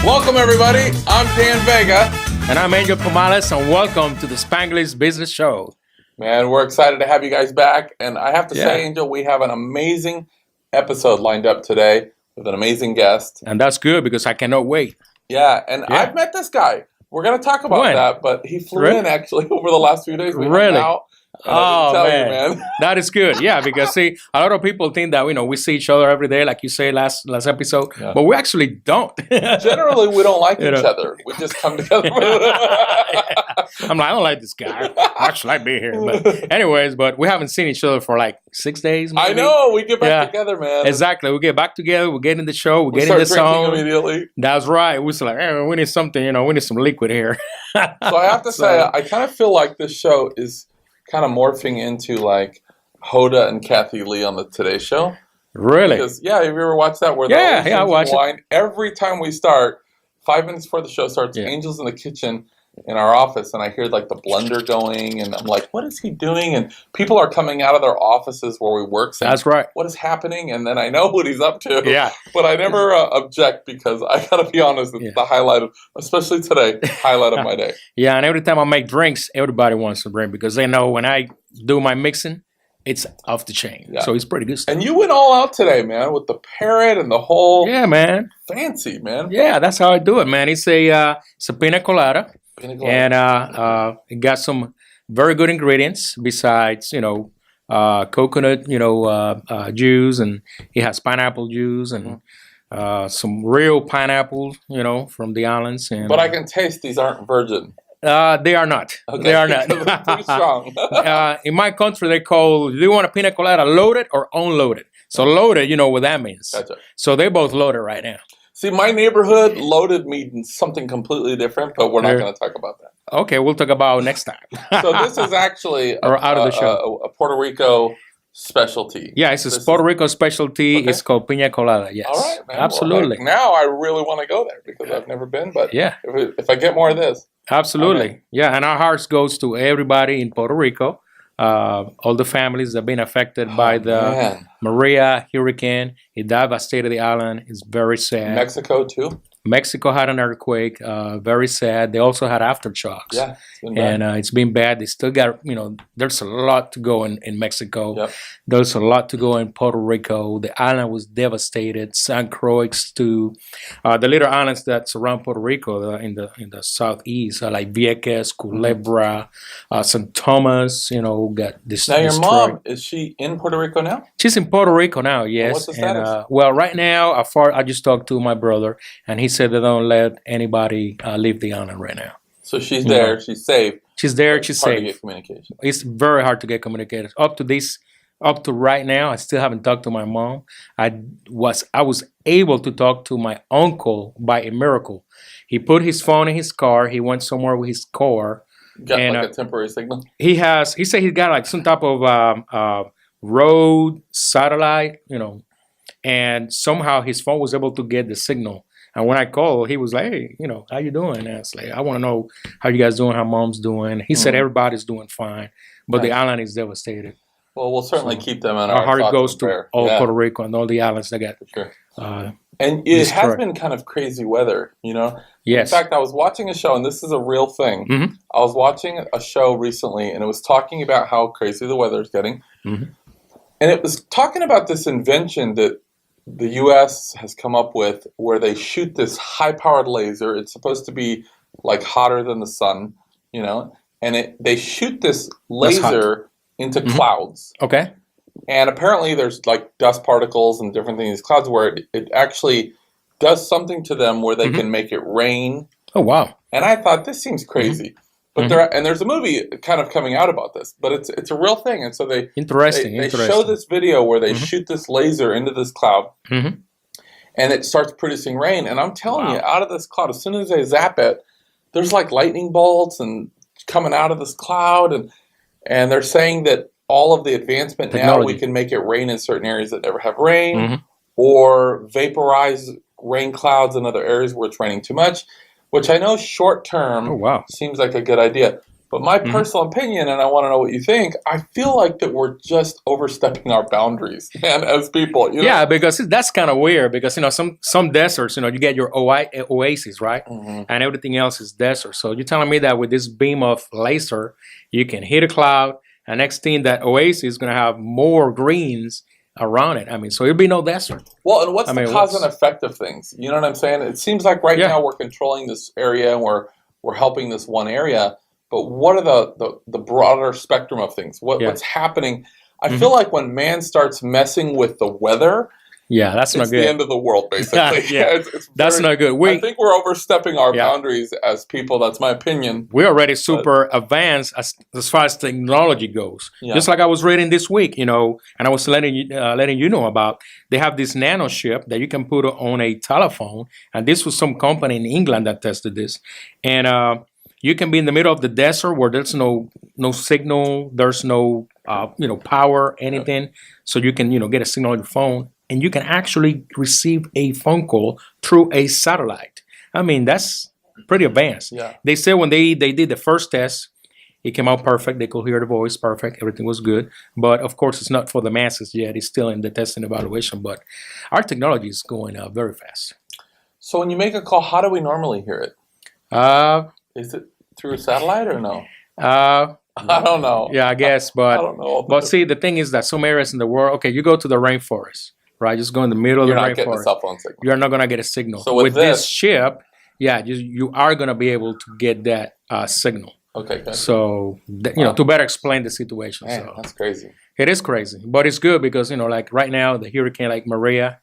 Welcome, everybody. I'm Dan Vega. And I'm Angel Pomales, and welcome to the Spanglish Business Show. Man, we're excited to have you guys back. And I have to say, Angel, we have an amazing episode lined up today with an amazing guest. And that's good because I cannot wait. Yeah, and I've met this guy. We're going to talk about that, but he flew in actually over the last few days. We hung out. Oh, man. That is good. Yeah, because see, a lot of people think that, we see each other every day, like you say last episode, but we actually don't. Generally, we don't like each other. We just come together. I'm like, I don't like this guy. Why should I be here? But anyways, we haven't seen each other for like 6 days, maybe. I know. We get back together, man. Exactly. We get back together. We get in the show. We get in the song. Immediately. That's right. We're like, we need something, we need some liquid here. So I have to say, I kind of feel like this show is kind of morphing into like Hoda and Kathy Lee on the Today Show. Really? Because, have you ever watched that? Where I watch it. Every time we start, 5 minutes before the show starts, Angel's in the kitchen in our office, and I hear like the blender going, and I'm like, what is he doing? And people are coming out of their offices where we work saying, that's right. What is happening? And then I know what he's up to. Yeah. But I never object because I got to be honest, it's the highlight of, especially today, highlight of my day. Yeah, and every time I make drinks, everybody wants a drink because they know when I do my mixing, it's off the chain. Yeah. So it's pretty good stuff. And you went all out today, man, with the parrot and the whole fancy, man. Yeah, that's how I do it, man. It's a pina colada. And it got some very good ingredients besides, coconut, juice, and it has pineapple juice and some real pineapple, from the islands. And, but I can taste these aren't virgin. They are not. Okay. They are not. Pretty strong. In my country, they call, do you want a pina colada loaded or unloaded? So loaded, you know what that means. Gotcha. So they're both loaded right now. See, my neighborhood loaded means something completely different, but we're not going to talk about that. Okay, we'll talk about it next time. So this is actually out of the show. A Puerto Rico specialty. Yeah, it's a Puerto Rico specialty. Okay. It's called pina colada. Yes. All right, man. Absolutely. Well, now I really want to go there because I've never been. But if I get more of this, absolutely. Yeah, and our hearts goes to everybody in Puerto Rico. All the families that have been affected by the Maria hurricane. It devastated the island. It's very sad. Mexico too? Mexico had an earthquake. Very sad. They also had aftershocks. Yeah, it's been bad. And it's been bad. They still got, there's a lot to go in Mexico. Yep. There's a lot to go in Puerto Rico. The island was devastated. San Croix too. The little islands that surround Puerto Rico in the southeast, like Vieques, Culebra, St. Thomas, got destroyed. Now your mom, is she in Puerto Rico now? She's in Puerto Rico now, yes. And what's the status? Well, right now, I just talked to my brother, and he said they don't let anybody leave the island right now. So she's there, she's safe. She's there, she's safe. Hard to get communication. It's very hard to get communication. Up to right now, I still haven't talked to my mom. I was able to talk to my uncle by a miracle. He put his phone in his car. He went somewhere with his car. Got like a temporary signal? He said he got like some type of road satellite, and somehow his phone was able to get the signal. And when I called, he was like, hey, how you doing? And I was like, I want to know how you guys doing, how mom's doing. He said everybody's doing fine, but the island is devastated. Well, we'll certainly keep them in our heart goes to all Puerto Rico and all the islands that got and it has been kind of crazy weather, Yes. In fact, I was watching a show, and this is a real thing. Mm-hmm. I was watching a show recently, and it was talking about how crazy the weather is getting. Mm-hmm. And it was talking about this invention that the U.S. has come up with where they shoot this high-powered laser. It's supposed to be like hotter than the sun, and they shoot this laser into clouds. Okay. And apparently there's like dust particles and different things in these clouds where it actually does something to them where they can make it rain. Oh, wow. And I thought, this seems crazy. But there's a movie kind of coming out about this, but it's a real thing. And so they show this video where they shoot this laser into this cloud, and it starts producing rain. And I'm telling you, out of this cloud, as soon as they zap it, there's like lightning bolts and coming out of this cloud, and they're saying that all of the advancement now, we can make it rain in certain areas that never have rain, or vaporize rain clouds in other areas where it's raining too much, which I know short term seems like a good idea. But my personal opinion, and I want to know what you think, I feel like that we're just overstepping our boundaries, man, as people. You know? Yeah, because that's kind of weird because, some deserts, you get your oasis, right? And everything else is desert. So you're telling me that with this beam of laser, you can hit a cloud, and next thing that oasis is going to have more greens around it. I mean, so it'll be no desert. Well, and what's the cause and effect of things? You know what I'm saying? It seems like right now we're controlling this area and we're helping this one area. But what are the broader spectrum of things? What's happening? I feel like when man starts messing with the weather, that's not good. It's the end of the world, basically. That's not good. I think we're overstepping our boundaries as people. That's my opinion. We're already super advanced as far as technology goes. Just like I was reading this week, and I was letting you know about. They have this nano chip that you can put on a telephone, and this was some company in England that tested this, and you can be in the middle of the desert where there's no signal, there's no power, anything. So you can get a signal on your phone, and you can actually receive a phone call through a satellite. I mean, that's pretty advanced. Yeah. They said when they did the first test, it came out perfect. They could hear the voice perfect. Everything was good. But of course, it's not for the masses yet. It's still in the test and evaluation. But our technology is going very fast. So when you make a call, how do we normally hear it? Is it through a satellite or no? I don't know. Yeah, I guess, but I don't know. But see, the thing is that some areas in the world, okay, you go to the rainforest, right? Just go in the middle of the rainforest. You're not getting a cell phone signal. You're not gonna get a signal. So with this chip, you are gonna be able to get that signal. Okay, good. So to better explain the situation. Man, so that's crazy. It is crazy, but it's good because like right now the hurricane like Maria,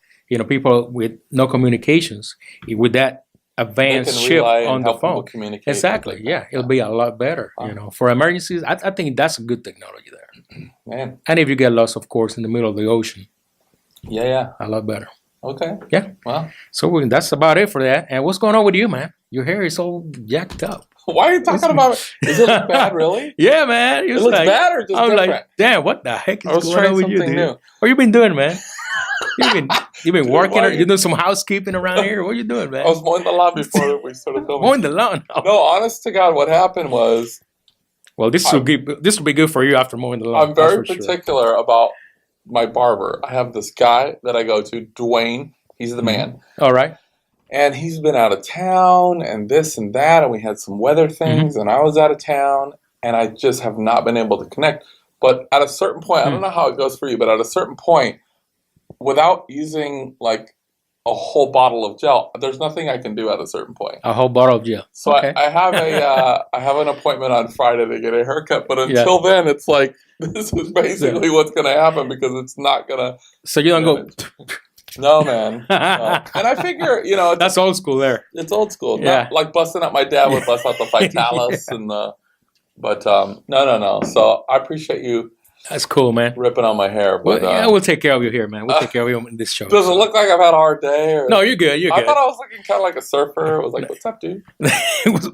people with no communications with that advanced chip on the phone. Exactly. It'll be a lot better. For emergencies, I think that's a good technology there. Man. And if you get lost, of course, in the middle of the ocean. Yeah. A lot better. Okay. Yeah. Well. So that's about it for that. And what's going on with you, man? Your hair is all jacked up. Why are you talking about it? Does it look bad, really? Yeah, man. It looks bad or just different? Like, damn, what the heck is going on with you, dude? New. What you been doing, man? You've been working. You doing some housekeeping around here? What are you doing, man? I was mowing the lawn before we started filming. Mowing the lawn? No, honest to God, what happened was. Well, this will be good for you after mowing the lawn. I'm very particular about my barber. I have this guy that I go to, Dwayne. He's the man. All right. And he's been out of town and this and that, and we had some weather things, and I was out of town, and I just have not been able to connect. But at a certain point, I don't know how it goes for you, but at a certain point, without using like a whole bottle of gel, there's nothing I can do at a certain point. A whole bottle of gel. So okay. I have I have an appointment on Friday to get a haircut, but until then, it's like this is basically what's going to happen because it's not going to. So you don't go. No, man. No. And I figure, that's old school there. It's old school. Yeah. Not like busting out, my dad would bust out the Vitalis and the, but no. So I appreciate you. That's cool, man. Ripping on my hair. But we'll take care of you here, man. We'll take care of you in this show. Does it look like I've had a hard day? Or? No, you're good. I thought I was looking kind of like a surfer. I was like, what's up, dude?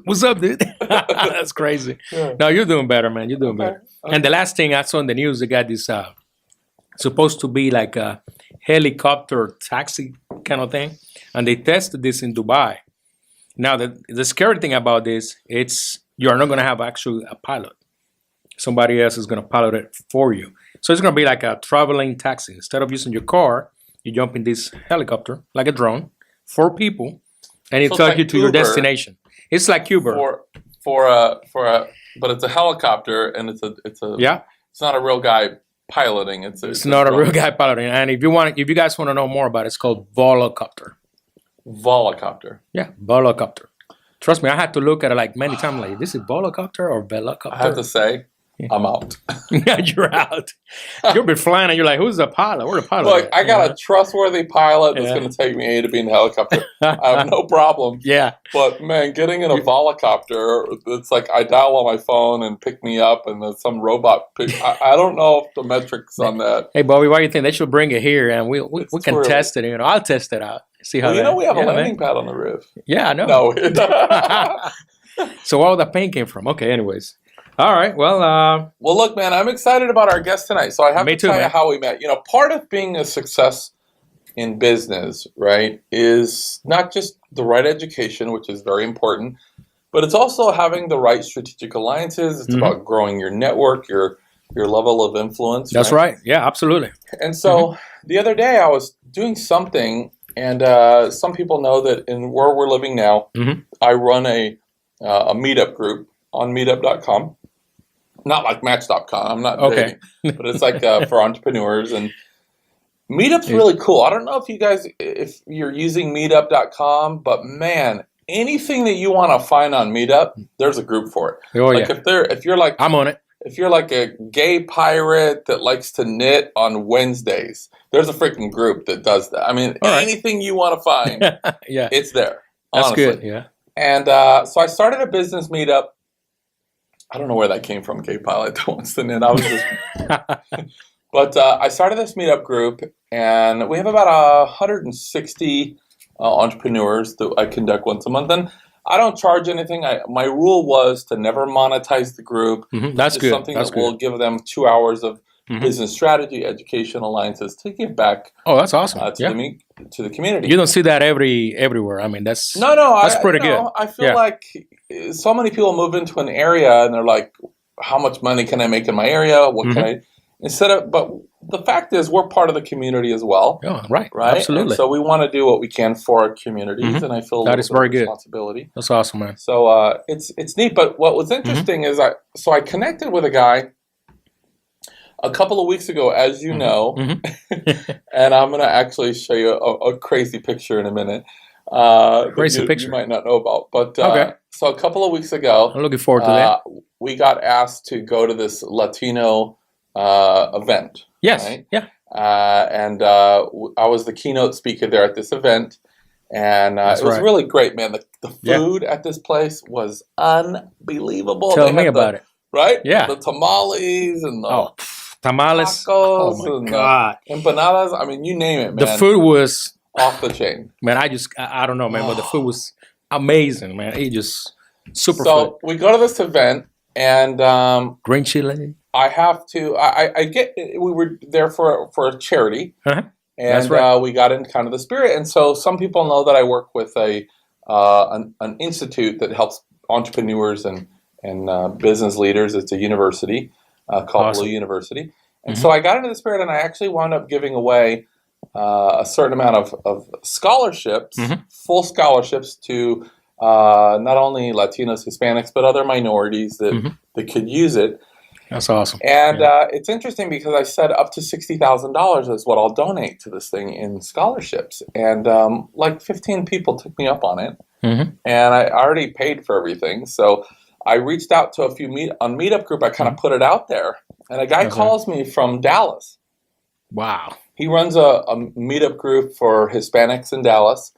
What's up, dude? That's crazy. Yeah. No, you're doing better, man. You're doing better. Okay. And the last thing I saw in the news, they got this supposed to be like a helicopter taxi kind of thing, and they tested this in Dubai. Now, the scary thing about this, you are not going to have actually a pilot. Somebody else is going to pilot it for you. So it's going to be like a traveling taxi. Instead of using your car, you jump in this helicopter, like a drone, 4 people, and it takes you to your destination. It's like Uber. But it's a helicopter, and it's a It's not a real guy piloting. It's not a real guy piloting. And if you guys want to know more about it, it's called volocopter. Volocopter. Yeah, volocopter. Trust me, I had to look at it like many times. Like, this is volocopter or velocopter? I have to say, I'm out. Yeah, you're out. You'll be flying and you're like, who's the pilot? Where the pilot? Look, I got a trustworthy pilot that's going to take me A to B in the helicopter. I have no problem. Yeah. But man, getting in a volocopter, it's like I dial on my phone and pick me up, and then some robot I don't know if the metrics on that. Hey, Bobby, why do you think they should bring it here and we can test it? I'll test it out. See how we have a landing pad on the roof. Yeah, I know. No. So all the paint came from. Okay, anyways. All right, well, look, man, I'm excited about our guest tonight. So I have to tell you how we met. Part of being a success in business, right, is not just the right education, which is very important, but it's also having the right strategic alliances. It's about growing your network, your level of influence. That's right. Yeah, absolutely. And so the other day I was doing something, and some people know that in where we're living now, I run a meetup group on meetup.com. Not like Match.com. I'm not dating, but it's like for entrepreneurs. And Meetup's really cool. I don't know if you're using meetup.com, but man, anything that you want to find on Meetup, there's a group for it. Oh, like if you're like I'm on it. If you're like a gay pirate that likes to knit on Wednesdays, there's a freaking group that does that. I mean, anything you want to find, it's there. Honestly. That's good. Yeah. And so I started a business meetup. I don't know where that came from, gay pilot that wants to knit. I was just, but I started this meetup group, and we have about 160 entrepreneurs that I conduct once a month. And I don't charge anything. My rule was to never monetize the group. That's good. Something that will give them 2 hours of business strategy, education, alliances to give back. Oh, that's awesome. To the community. You don't see that everywhere. I mean, that's pretty good. I feel like so many people move into an area and they're like, how much money can I make in my area? What can I, but the fact is we're part of the community as well. Oh, right. And Absolutely. so we want to do what we can for our communities, and I feel that is very good. Responsibility. That's awesome, man. So it's neat. But what was interesting is I connected with a guy a couple of weeks ago, as you know, and I'm going to actually show you a crazy picture in a minute. Crazy picture you might not know about, but so a couple of weeks ago, I'm looking forward to that. We got asked to go to this Latino event. Yes. Right? Yeah. And I was the keynote speaker there at this event, and it was really great, man. The food at this place was unbelievable. Tell me about it. Right? Yeah. The tamales and the tamales. Tacos Oh my God. Empanadas. I mean, you name it, man. The food was off the chain. Man, I don't know, man, but the food was amazing, man. It just super So food. we go to this event, and green chili. I have to. I get. We were there for a charity, and we got into kind of the spirit. And so some people know that I work with an institute that helps entrepreneurs and business leaders. It's a university called BLU University. And so I got into the spirit, and I actually wound up giving away a certain amount of scholarships, full scholarships to not only Latinos, Hispanics, but other minorities that could use it. That's awesome. And it's interesting because I said up to $60,000 is what I'll donate to this thing in scholarships. And like 15 people took me up on it. And I already paid for everything. So I reached out to a few on Meetup group. I kind of put it out there. And a guy calls me from Dallas. Wow. He runs a Meetup group for Hispanics in Dallas.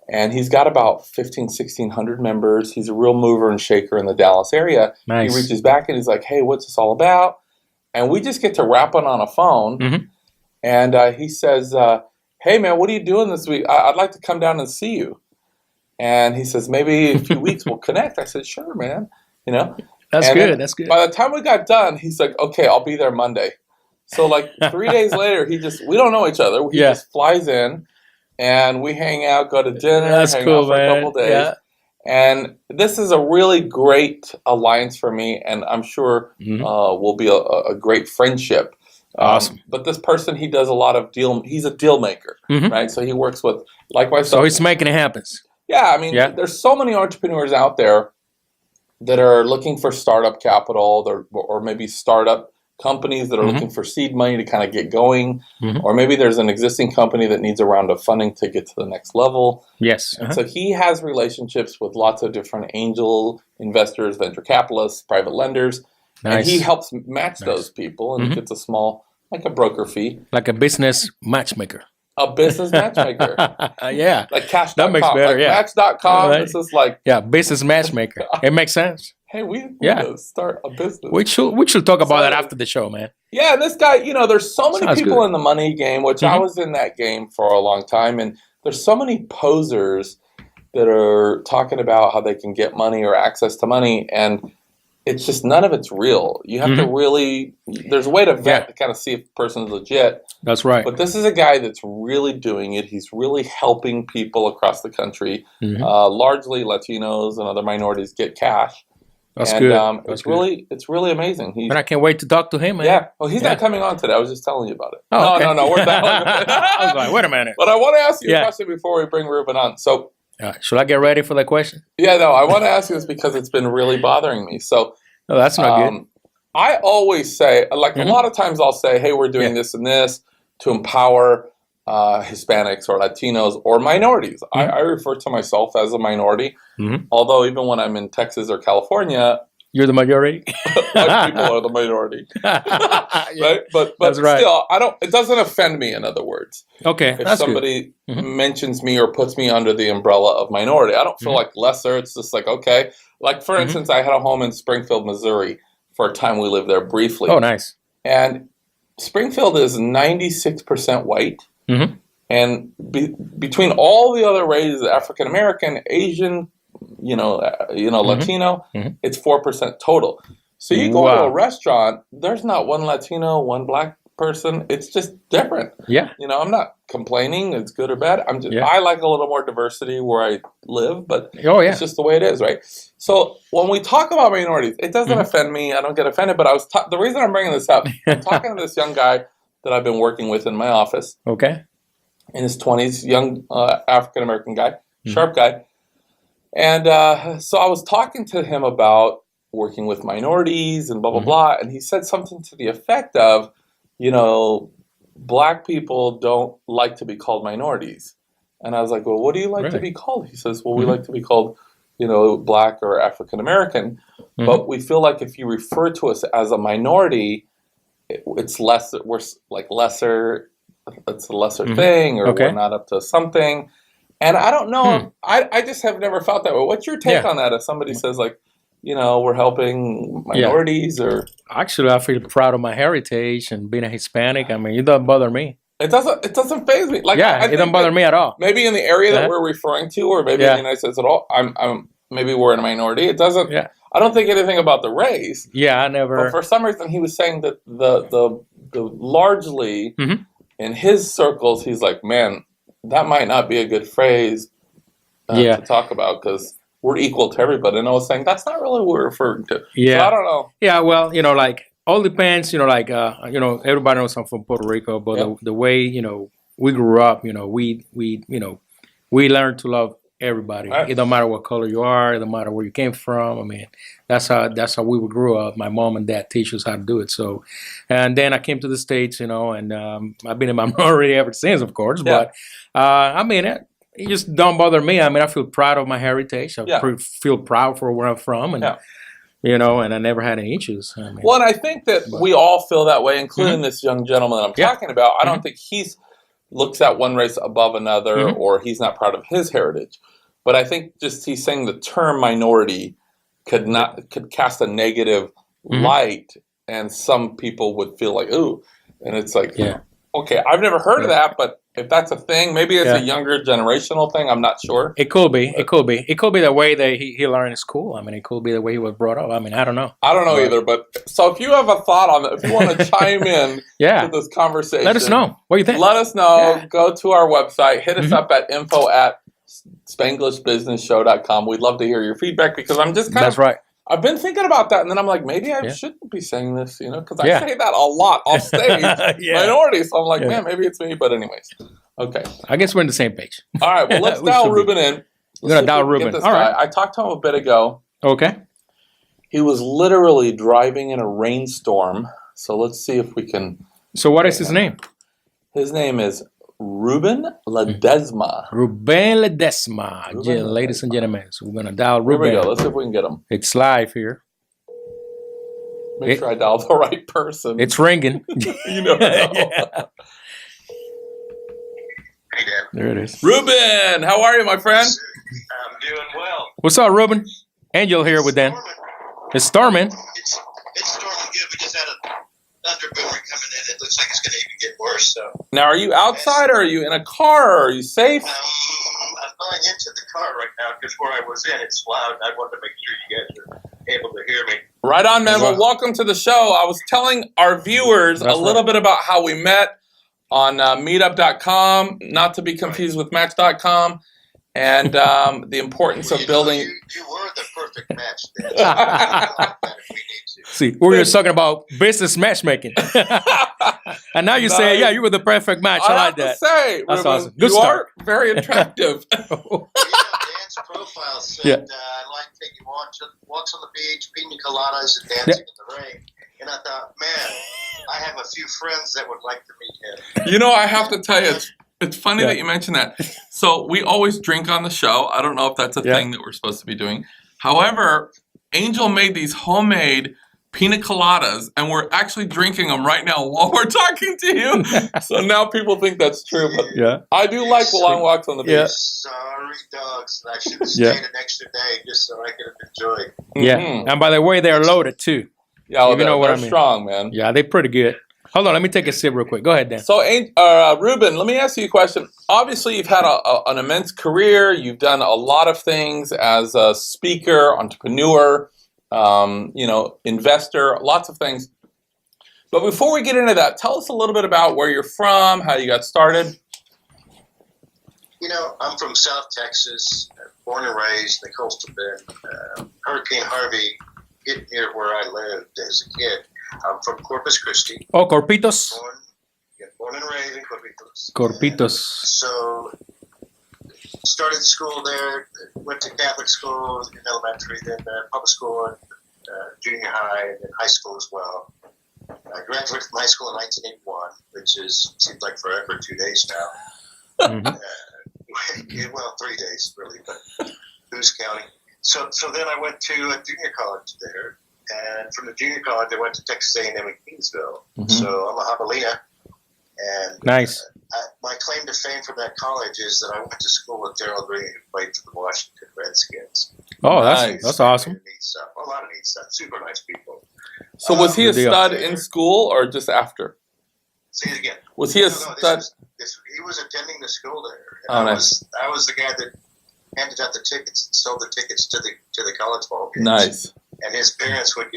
And he's got about 1,600 members. He's a real mover and shaker in the Dallas area. Nice. He reaches back and he's like, hey, what's this all about? And we just get to rapping on a phone. And he says, hey, man, what are you doing this week? I'd like to come down and see you. And he says, maybe in a few weeks we'll connect. I said, sure, man. You know? That's good. That's good. By the time we got done, he's like, okay, I'll be there Monday. So like 3 days later, we don't know each other. He just flies in. And we hang out, go to dinner, hang out for a couple days. Yeah. And this is a really great alliance for me, and I'm sure will be a great friendship. Awesome. But this person, he does a lot of he's a deal maker, right? So he works with, like myself. So he's making it happen. Yeah, I mean, there's so many entrepreneurs out there that are looking for startup capital, or maybe startup companies that are looking for seed money to kind of get going, or maybe there's an existing company that needs a round of funding to get to the next level. Yes. And so he has relationships with lots of different angel investors, venture capitalists, private lenders, and he helps match those people and gets a small, like a broker fee. Like a business matchmaker. A business matchmaker. Yeah. Like Cash.com. That makes better, like Match.com. This is like... Yeah, business matchmaker. It makes sense. Hey, we need to start a business. We should talk about that after the show, man. Yeah, and this guy, there's so many people in the money game, which I was in that game for a long time, and there's so many posers that are talking about how they can get money or access to money, and it's just none of it's real. You have to really, there's a way to vet to kind of see if a person's legit. That's right. But this is a guy that's really doing it. He's really helping people across the country, largely Latinos and other minorities, get cash. That's good. It's really amazing. And I can't wait to talk to him, man. Yeah. Well, he's not coming on today. I was just telling you about it. Oh, no. We're done. I was like, wait a minute. But I want to ask you a question before we bring Ruben on. So, should I get ready for that question? Yeah, no. I want to ask you this because it's been really bothering me. So, that's not good. I always say, like a lot of times, I'll say, "Hey, we're doing this and this to empower Hispanics or Latinos or minorities." I refer to myself as a minority, although even when I'm in Texas or California, you're the majority. white people are the minority, right? But that's right. Still, I don't. It doesn't offend me. In other words, okay, if somebody mentions me or puts me under the umbrella of minority, I don't feel like lesser. It's just like okay. Like for instance, I had a home in Springfield, Missouri. For a time, we lived there briefly. Oh, nice. And Springfield is 96% white, and between all the other races, African American, Asian, Latino, it's 4% total. So you go to a restaurant, there's not one Latino, one black person. It's just different. Yeah. I'm not complaining. It's good or bad. I like a little more diversity where I live, but it's just the way it is, right? So when we talk about minorities, it doesn't offend me. I don't get offended, but the reason I'm bringing this up, I'm talking to this young guy that I've been working with in my office. Okay. In his 20s, young African-American guy, sharp guy. And so I was talking to him about working with minorities and blah, blah, blah. And he said something to the effect of, black people don't like to be called minorities. And I was like, well, what do you like to be called? He says, well, we like to be called, black or African American. But we feel like if you refer to us as a minority, it's less, we're like lesser, it's a lesser thing, or we're not up to something. And I don't know, I just have never felt that way. What's your take on that if somebody says like, we're helping minorities or... Actually, I feel proud of my heritage and being a Hispanic. I mean, it doesn't bother me. It doesn't faze me. Like, it doesn't bother me at all. Maybe in the area that we're referring to, or maybe in the United States at all, maybe we're in a minority. It doesn't... I don't think anything about the race. Yeah, I never... But for some reason, he was saying that the largely, in his circles, he's like, man, that might not be a good phrase to talk about, because... we're equal to everybody. And I was saying, that's not really what we're referring to. Yeah. So I don't know. Yeah, well, all depends, everybody knows I'm from Puerto Rico, but the way, we grew up, we learned to love everybody. Right. It don't matter what color you are, it don't matter where you came from. I mean, that's how we grew up. My mom and dad teach us how to do it. So, and then I came to the States, and I've been in my minority ever since, of course. But, it just don't bother me. I mean, I feel proud of my heritage. I feel proud for where I'm from, and and I never had any issues. I mean, well, and I think that we all feel that way, including this young gentleman that I'm talking about. I don't think he's looks at one race above another, or he's not proud of his heritage. But I think just he's saying the term minority could cast a negative light, and some people would feel like, ooh, and it's like, okay, I've never heard of that, but if that's a thing, maybe it's a younger generational thing. I'm not sure. It could be. It could be. It could be the way that he learned in school. I mean, it could be the way he was brought up. I mean, I don't know. I don't know either. But so if you have a thought on it, if you want to chime in to this conversation, let us know. What do you think? Let us know. Yeah. Go to our website. Hit us up at info@spanglishbusinessshow.com. We'd love to hear your feedback, because I'm just That's right. I've been thinking about that, and then I'm like, maybe I shouldn't be saying this, because I say that a lot off stage, minority. So I'm like, man, maybe it's me. But anyways, okay. I guess we're on the same page. All right, well, let's dial Ruben in. We're going to dial Ruben. All right. I talked to him a bit ago. Okay. He was literally driving in a rainstorm. So let's see if we can... So what is his name? His name is Ruben Ledesma. Ruben Ledesma. Ladies and gentlemen, so we're going to dial Ruben. Here we go. Let's see if we can get him. It's live here. Make sure I dial the right person. It's ringing. You never know. There it is. Ruben, how are you, my friend? I'm doing well. What's up, Ruben? Angel here with Dan. It's storming. It's storming good. We just had a thunder boomer coming in. It looks like it's going to even get worse. So now, are you outside, or are you in a car, or are you safe? I'm going into the car right now, because where I was in, it's loud. I wanted to make sure you guys are able to hear me. Right on, man. Well, welcome to the show. I was telling our viewers a little bit about how we met on meetup.com, not to be confused with match.com, and the importance of building. You were the perfect match then. See, we were just talking about business matchmaking. And now you say, yeah, you were the perfect match. I like that. Say, that's Ruben, awesome. Good you start. are very attractive. Dan's profile said, I like taking walks on the beach, pina coladas, and dancing in the rain. And I thought, man, I have a few friends that would like to meet him. You know, I have to tell you, it's funny that you mentioned that. So we always drink on the show. I don't know if that's a thing that we're supposed to be doing. However, Angel made these homemade pina coladas, and we're actually drinking them right now while we're talking to you. So now people think that's true, but I do like long walks on the beach. Sorry, dogs. I should have stayed an extra day just so I could have enjoyed. Yeah, and by the way, they're loaded too. Yeah, you know what I mean. Strong, man. Yeah, they're pretty good. Hold on, let me take a sip real quick. Go ahead, Dan. So, Ruben, let me ask you a question. Obviously, you've had an immense career. You've done a lot of things as a speaker, entrepreneur, investor, lots of things. But before we get into that, tell us a little bit about where you're from, how you got started. You know, I'm from South Texas, born and raised in the coastal bend. Hurricane Harvey hit near where I lived as a kid. I'm from Corpus Christi. Oh, Corpitos. Born and raised in Corpitos. Corpitos. So, started school there, went to Catholic school in elementary, then public school, junior high, and then high school as well. I graduated from high school in 1981, which seems like forever, 2 days now. Well, 3 days, really, but who's counting? So then I went to a junior college there, and from the junior college I went to Texas A&M in Kingsville. So I'm a Jabalina, and nice. My claim to fame from that college is that I went to school with Darryl Green, who played for the Washington Redskins. Oh, that's awesome. Neat stuff. A lot of neat stuff. Super nice people. So was he a stud in school or just after? Say it again. Was he a stud? He was attending the school there. Oh, nice. I was the guy that handed out the tickets, sold the tickets to the college ball games. Nice. And his parents and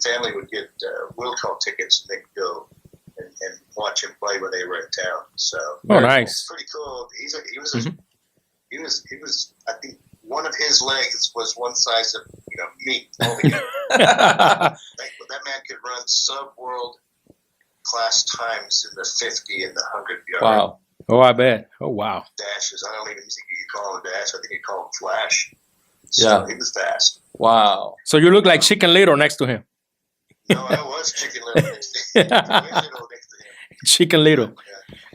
family would get will call tickets, and they could go and watch him play when they were in town. So nice. Pretty cool. He was. I think one of his legs was one size of meat. That man could run sub-world class times in the 50 and the 100 yard. Wow. Oh, I bet. Oh, wow. Dashes. I don't even think you could call him dash. I think you call him flash. So he was fast. Wow. So you look like Chicken Little next to him. No, I was Chicken Little next to him. Chicken Little.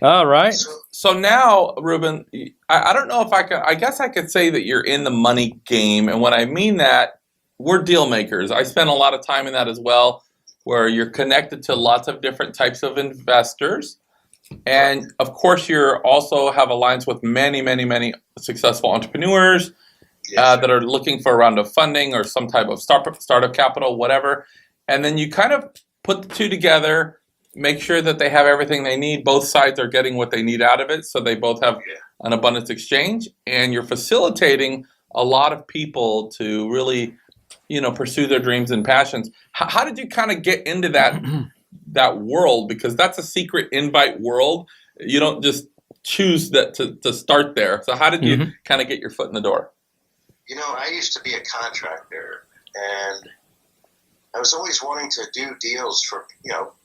Yeah. All right. So now, Ruben, I don't know if I guess I could say that you're in the money game. And when I mean that, we're deal makers. I spend a lot of time in that as well, where you're connected to lots of different types of investors. And of course, you also have alliance with many, many, many successful entrepreneurs that are looking for a round of funding or some type of startup capital, whatever. And then you kind of put the two together, make sure that they have everything they need. Both sides are getting what they need out of it, so they both have an abundance exchange. And you're facilitating a lot of people to really, pursue their dreams and passions. How did you kind of get into that world? Because that's a secret invite world. You don't just choose that to start there. So how did you kind of get your foot in the door? I used to be a contractor, and I was always wanting to do deals for,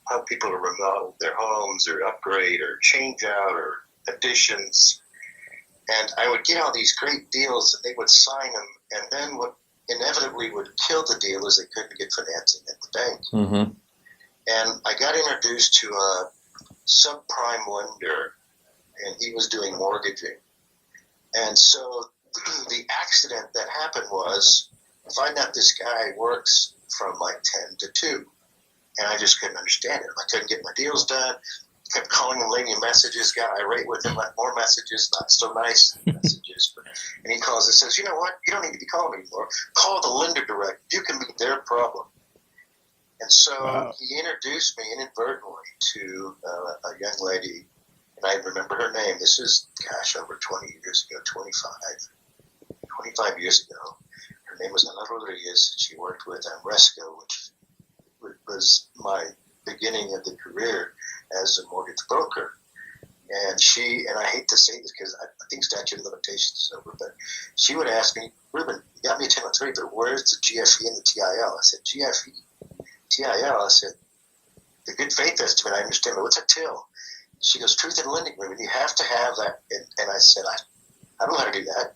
help people to remodel their homes or upgrade or change out or additions. And I would get all these great deals, and they would sign them, and then what inevitably would kill the deal is they couldn't get financing at the bank. And I got introduced to a subprime lender, and he was doing mortgaging. And so the accident that happened was, I find out this guy works from like 10 to 2. And I just couldn't understand it. I couldn't get my deals done. Kept calling him, leaving messages, got irate with him, left more messages, not so nice messages. And he calls and says, you know what? You don't need to be calling me anymore. Call the lender direct. You can be their problem. And so he introduced me inadvertently to a young lady, and I remember her name. This is, over 20 years ago, 25 years ago. Her name was Ana Rodriguez. She worked with Resco, which was my beginning of the career as a mortgage broker. And I hate to say this because I think statute of limitations is over, but she would ask me, Ruben, you got me a 1003, but where's the GFE and the TIL? I said, GFE, TIL? I said, the good faith estimate, I understand, but what's a TIL? She goes, truth in lending, Ruben, you have to have that. And I said, I don't know how to do that.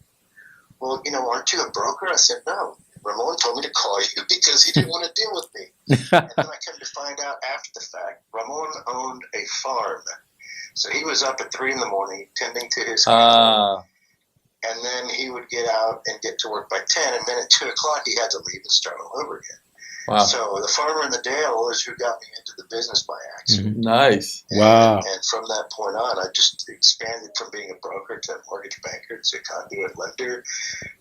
Well, aren't you a broker? I said, no. Ramon told me to call you because he didn't want to deal with me. And then I come to find out after the fact, Ramon owned a farm. So he was up at 3 in the morning tending to his cattle. And then he would get out and get to work by 10. And then at 2 o'clock, he had to leave and start all over again. Wow. So the farmer in the Dale is who got me into the business by accident. Nice. Wow. And from that point on, I just expanded from being a broker to a mortgage banker to conduit lender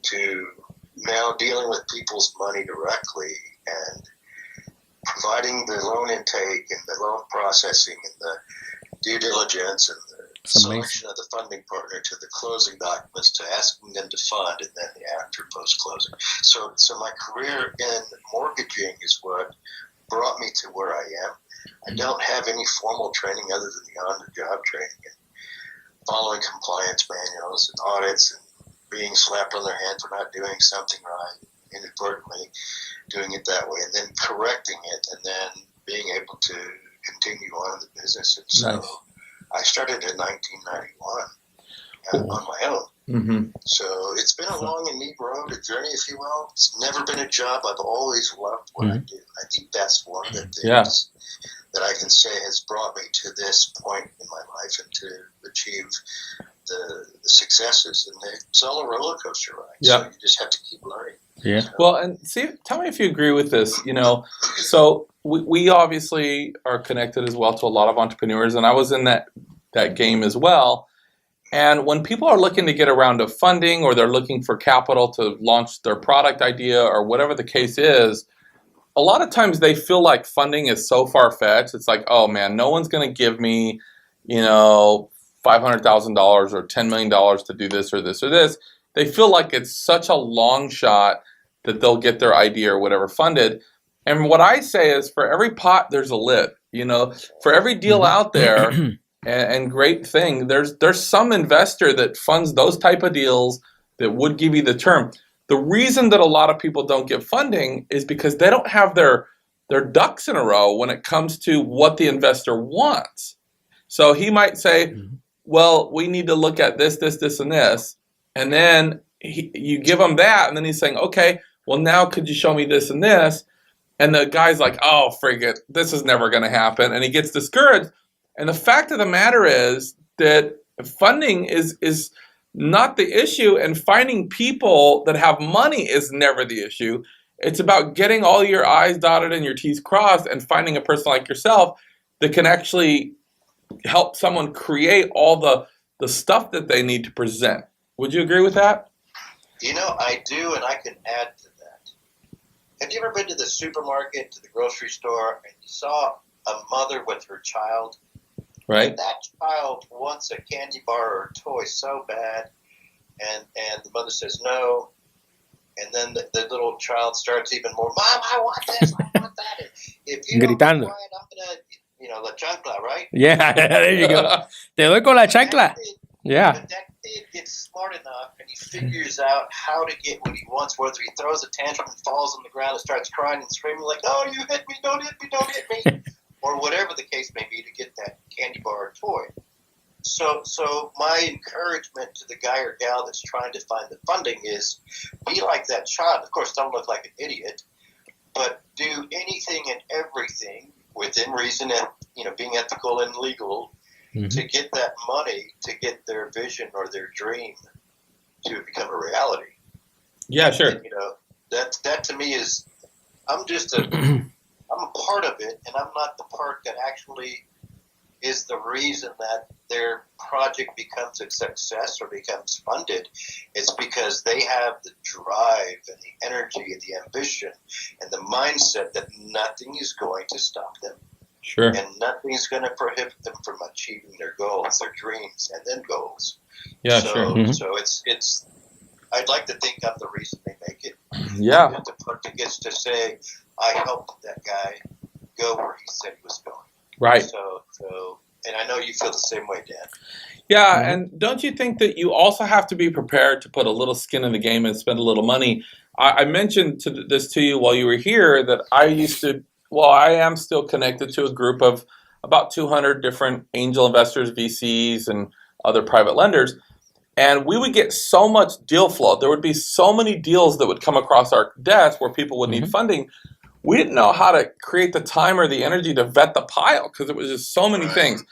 to now dealing with people's money directly and providing the loan intake and the loan processing and the due diligence and the selection of the funding partner to the closing documents to asking them to fund and then the after post-closing. So my career in mortgaging is what brought me to where I am. I don't have any formal training other than the on-the-job training and following compliance manuals and audits and being slapped on their hand for not doing something right, inadvertently doing it that way, and then correcting it, and then being able to continue on in the business. And so I started in 1991 on my own. Mm-hmm. So it's been a long and neat road, a journey, if you will. It's never been a job. I've always loved what I do. I think that's one of the things that I can say has brought me to this point in my life and to achieve the successes. And it's all a roller coaster ride. So you just have to keep learning. Yeah. So, Well, and see, tell me if you agree with this. So we obviously are connected as well to a lot of entrepreneurs, and I was in that game as well. And when people are looking to get a round of funding or they're looking for capital to launch their product idea or whatever the case is, a lot of times they feel like funding is so far-fetched. It's like, oh man, no one's going to give me, $500,000 or $10 million to do this or this or this. They feel like it's such a long shot that they'll get their idea or whatever funded. And what I say is, for every pot, there's a lid. For every deal out there and great thing, there's some investor that funds those type of deals that would give you the term. The reason that a lot of people don't get funding is because they don't have their ducks in a row when it comes to what the investor wants. So he might say, well, we need to look at this, this, this, and this. And then you give him that, and then he's saying, okay, well, now could you show me this and this? And the guy's like, oh, frig it, this is never going to happen. And he gets discouraged. And the fact of the matter is that funding is not the issue, and finding people that have money is never the issue. It's about getting all your I's dotted and your T's crossed and finding a person like yourself that can actually help someone create all the stuff that they need to present. Would you agree with that? I do, and I can add to that. Have you ever been to the supermarket, to the grocery store, and you saw a mother with her child? Right. And that child wants a candy bar or a toy so bad, and the mother says no, and then the little child starts even more, Mom, I want this, I want that. And if you don't buy it, I'm going to, la chancla, right? Yeah, there you go. Te doy con la chancla. Yeah. But that kid gets smart enough, and he figures out how to get what he wants, whether he throws a tantrum and falls on the ground and starts crying and screaming like, oh, you hit me, don't hit me, don't hit me. Or whatever the case may be to get that candy bar or toy. So my encouragement to the guy or gal that's trying to find the funding is be like that child. Of course, don't look like an idiot, but do anything and everything within reason and being ethical and legal to get that money, to get their vision or their dream to become a reality. Yeah, sure. And, that to me is, I'm a part of it, and I'm not the part that actually is the reason that their project becomes a success or becomes funded. It's because they have the drive and the energy and the ambition and the mindset that nothing is going to stop them. Sure. And nothing is going to prohibit them from achieving their goals, their dreams, and then goals. Yeah, sure. So it's. I'd like to think I'm the reason they make it. Yeah. And the partner gets to say, I helped that guy go where he said he was going. Right. So, and I know you feel the same way, Dan. Yeah, and don't you think that you also have to be prepared to put a little skin in the game and spend a little money? I mentioned this to you while you were here that I am still connected to a group of about 200 different angel investors, VCs, and other private lenders. And we would get so much deal flow. There would be so many deals that would come across our desk where people would need funding. We didn't know how to create the time or the energy to vet the pile because it was just so many things.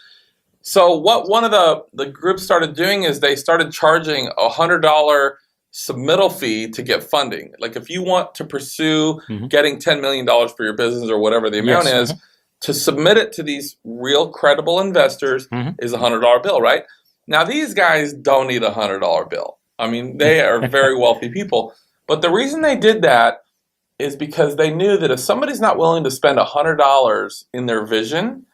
So what one of the groups started doing is they started charging $100 submittal fee to get funding. Like if you want to pursue getting $10 million for your business or whatever the amount is, to submit it to these real credible investors is a $100 bill, right? Now these guys don't need a $100 bill. I mean, they are very wealthy people. But the reason they did that is because they knew that if somebody's not willing to spend $100 in their vision,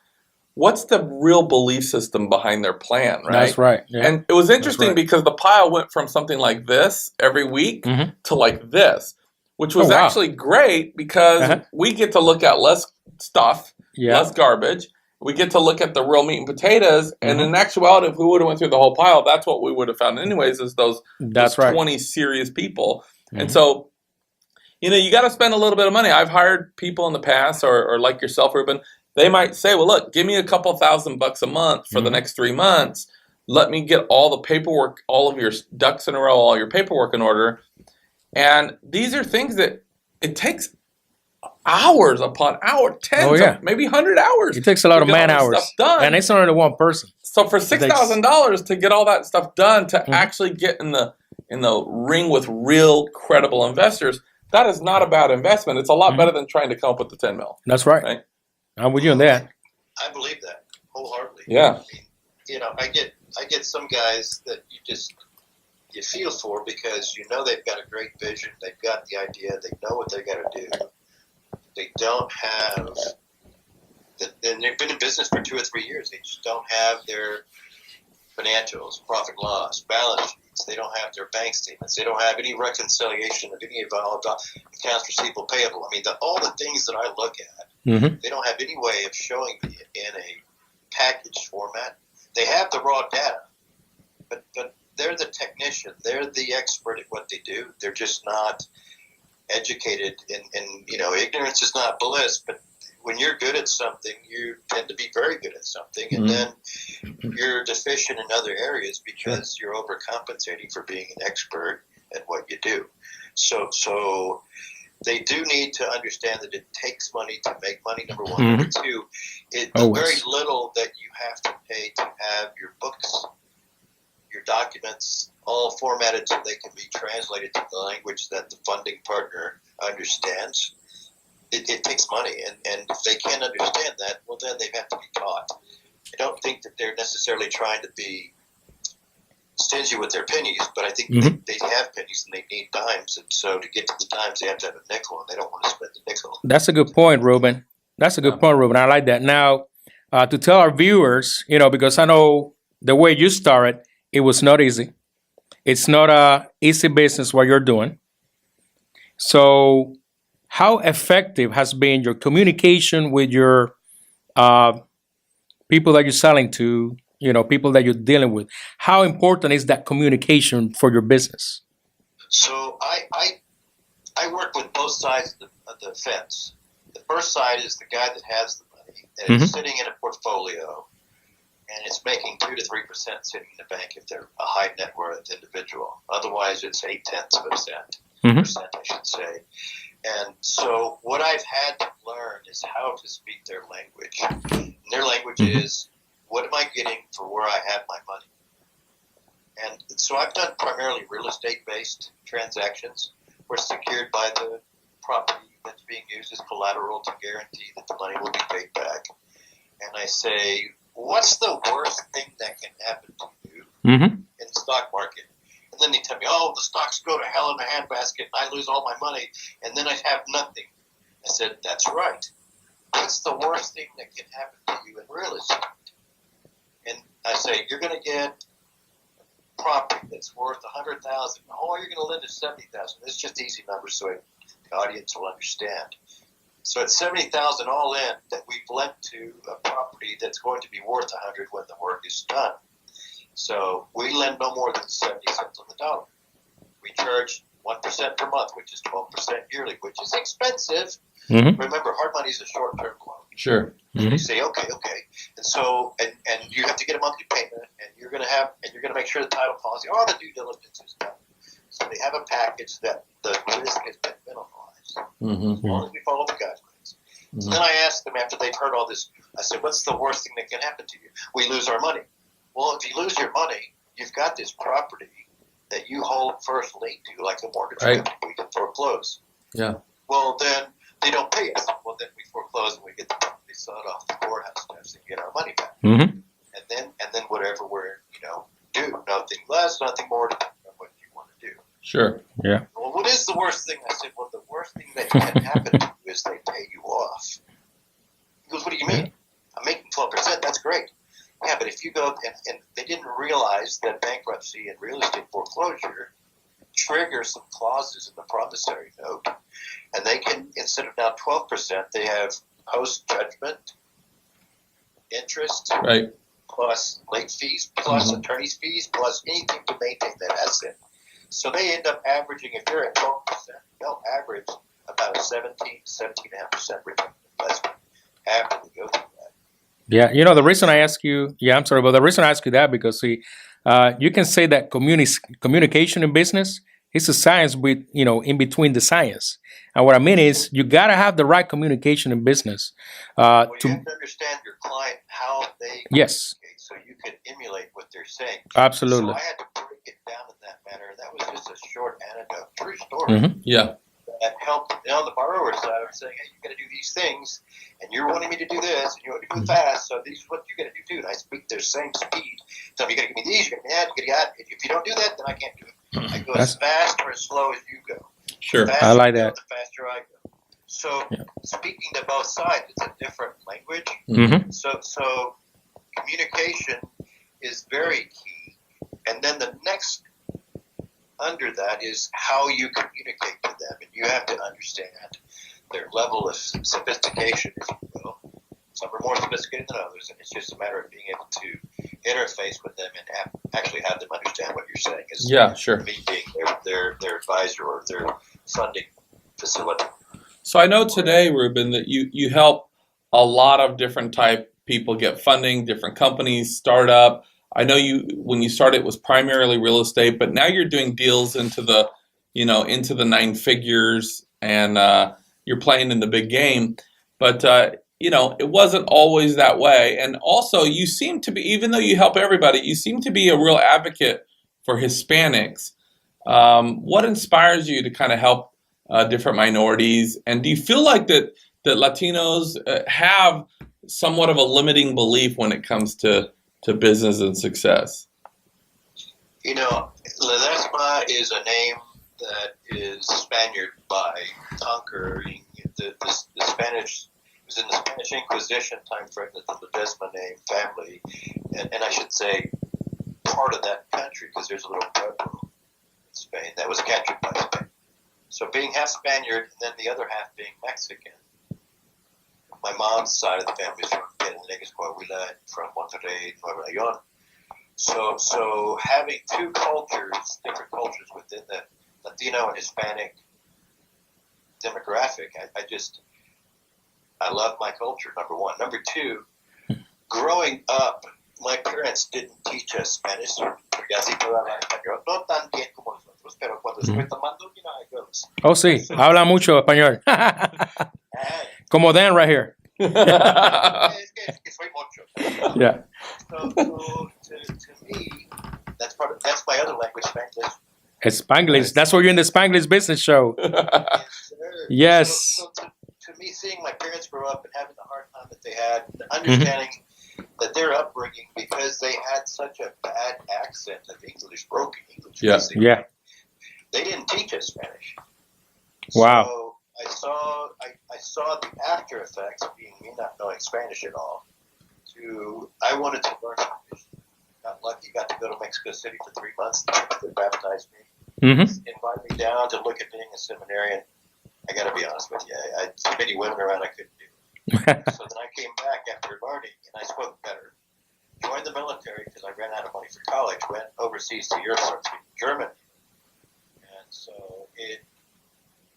what's the real belief system behind their plan, right? That's right. Yeah. And it was interesting because the pile went from something like this every week to like this, which was actually great because we get to look at less stuff, less garbage. We get to look at the real meat and potatoes. And in actuality, if we would have went through the whole pile, that's what we would have found anyways, is those 20 serious people. And so, you got to spend a little bit of money. I've hired people in the past, or like yourself, Ruben. They might say, well, look, give me a couple $1,000 a month for the next 3 months. Let me get all the paperwork, all of your ducks in a row, all your paperwork in order. And these are things that it takes hours upon hours, tens, maybe 100 hours. It takes a lot of man hours. And it's only one person. So for $6,000 to get all that stuff done, to actually get in the ring with real credible investors, that is not a bad investment. It's a lot better than trying to come up with the 10 mil. That's right. I'm with you on that. I believe that wholeheartedly. Yeah. I mean, I get some guys that you feel for because they've got a great vision, they've got the idea, they know what they got to do. They don't have, and they've been in business for 2 or 3 years. They just don't have their financials, profit loss, balance sheets. They don't have their bank statements. They don't have any reconciliation of any of all accounts receivable, payable. I mean, all the things that I look at, they don't have any way of showing me in a packaged format. They have the raw data, but they're the technician. They're the expert at what they do. They're just not educated in ignorance is not bliss, but when you're good at something, you tend to be very good at something, and then you're deficient in other areas because you're overcompensating for being an expert at what you do. So they do need to understand that it takes money to make money, number one. Number two, the very little that you have to pay to have your books, your documents, all formatted so they can be translated to the language that the funding partner understands. It takes money, and if they can't understand that, well, then they have to be taught. I don't think that they're necessarily trying to be stingy with their pennies, but I think they have pennies and they need dimes, and so to get to the dimes, they have to have a nickel, and they don't want to spend the nickel. That's a good point, Ruben. That's a good point, Ruben. I like that. Now, to tell our viewers, because I know the way you started, it was not easy. It's not a easy business what you're doing. So how effective has been your communication with your people that you're selling to, people that you're dealing with? How important is that communication for your business? So I work with both sides of the fence. The first side is the guy that has the money and is sitting in a portfolio, and it's making 2 to 3% sitting in the bank if they're a high net worth individual. Otherwise, it's 0.8%, I should say. And so what I've had to learn is how to speak their language. And their language is, what am I getting for where I have my money? And so I've done primarily real estate-based transactions. We're secured by the property that's being used as collateral to guarantee that the money will be paid back. And I say, what's the worst thing that can happen to you in the stock market? And then they tell me, the stocks go to hell in a handbasket, and I lose all my money, and then I have nothing. I said, that's right. What's the worst thing that can happen to you in real estate? And I say, you're going to get property that's worth $100,000. Oh, you're going to lend us $70,000. This is just easy numbers so the audience will understand. So it's $70,000 all in that we've lent to a property that's going to be worth $100 when the work is done. So we lend no more than 70 cents on the dollar. We charge 1% per month, which is 12% yearly, which is expensive. Remember, hard money is a short-term loan. Sure. And you say, okay, and so and you have to get a monthly payment, and you're going to make sure the title policy, all the due diligence is done. So they have a package that the risk has been minimalized as long as we follow the guidelines. So then I asked them after they've heard all this. I said, "What's the worst thing that can happen to you? We lose our money." Well, if you lose your money, you've got this property that you hold first lien to, like a mortgage company. We can foreclose. Yeah. Well, then they don't pay us. Well, then we foreclose and we get the property sold off the courthouse steps and get our money back. And then whatever we're do, nothing less, nothing more, depending on what you want to do. Sure. Yeah. Well, what is the worst thing? I said, well, the worst thing that can happen to you is they pay you off. He goes, what do you mean? I'm making 12%. That's great. Yeah, but if you go and they didn't realize that bankruptcy and real estate foreclosure trigger some clauses in the promissory note, and they can, instead of now 12%, they have post-judgment interest, plus late fees, plus attorney's fees, plus anything to maintain that asset. So they end up averaging, if they're at 12%, they'll average about a 17.5% return on investment after they go through that. Yeah, the reason I ask you, I'm sorry, but the reason I ask you that, because see, you can say that communication in business is a science with, in between the science. And what I mean is you got to have the right communication in business. You have to understand your client, how they communicate, so you can emulate what they're saying. Absolutely. So I had to break it down in that manner. That was just a short anecdote, true story. Yeah. That helped. On the borrower side, I was saying, hey, you got to do these things, and you're wanting me to do this, and you want to do it fast, so this is what you got to do too. And I speak their same speed. So you got to give me these, you got to give me that, you got to get. If you don't do that, then I can't do it. I go as fast or as slow as you go. Sure, I like that. The faster I go. So speaking to both sides, it's a different language. So communication is very key, and then the next under that is how you communicate to them, and you have to understand their level of sophistication, if you will. Some are more sophisticated than others, and it's just a matter of being able to interface with them and actually have them understand what you're saying. Me being their advisor or their funding facility. So I know today, Ruben, that you help a lot of different type people get funding, different companies, start up. I know when you started, it was primarily real estate, but now you're doing deals into the 9 figures, and you're playing in the big game. But it wasn't always that way. And also, you seem to be, even though you help everybody, you seem to be a real advocate for Hispanics. What inspires you to kind of help different minorities? And do you feel like that Latinos have somewhat of a limiting belief when it comes to business and success? Ledesma is a name that is Spaniard by conquering the Spanish. It was in the Spanish Inquisition time frame that the Ledesma name family, and I should say part of that country, because there's a little pueblo in Spain that was captured by Spain. So being half Spaniard and then the other half being Mexican. My mom's side of the family is from Coahuila, from Monterrey, Nuevo León. So having two cultures, different cultures within the Latino and Hispanic demographic, I love my culture, number one. Number two, growing up, my parents didn't teach us Spanish. No tan bien como nosotros, pero cuando estoy tomando, I go. Oh, sí, habla mucho español. Como Dan right here. Es que soy mucho. Yeah. So to me, that's my other language, Spanglish. Spanglish. That's why you're in the Spanglish business show. Yes. So to me, seeing my parents grow up and having the hard time that they had, understanding that their upbringing, because they had such a bad accent of English, broken English. Yeah. They didn't teach us Spanish. Wow. So I saw the after effects of being me not knowing Spanish at all. I wanted to learn Spanish. got lucky, got to go to Mexico City for 3 months. They baptized me, invited me down to look at being a seminarian. I got to be honest with you, I had so many women around I couldn't do. So then I came back after learning, and I spoke better. Joined the military because I ran out of money for college. Went overseas to Europe, Germany, and so it.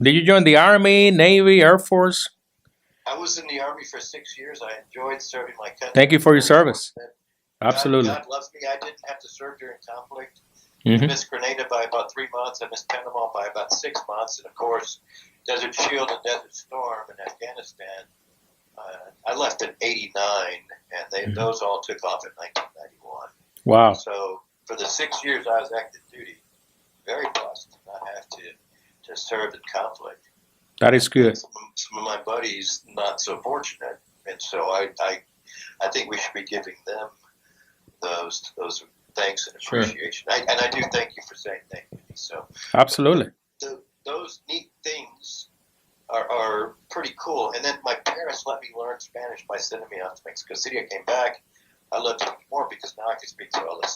Did you join the Army, Navy, Air Force? I was in the Army for 6 years. I enjoyed serving my country. Thank you for your service. Absolutely. God loves me. I didn't have to serve during conflict. I missed Grenada by about 3 months. I missed Panama by about 6 months. And, of course, Desert Shield and Desert Storm in Afghanistan. I left in 89, and those all took off in 1991. Wow. So for the 6 years I was active duty, very blessed to not have to serve in conflict. That is good. Some of my buddies not so fortunate, and so I think we should be giving them those thanks and appreciation. Sure. And I do thank you for saying thank you. So absolutely, those neat things are pretty cool. And then my parents let me learn Spanish by sending me out to Mexico City. I came back. I loved it more because now I can speak to all the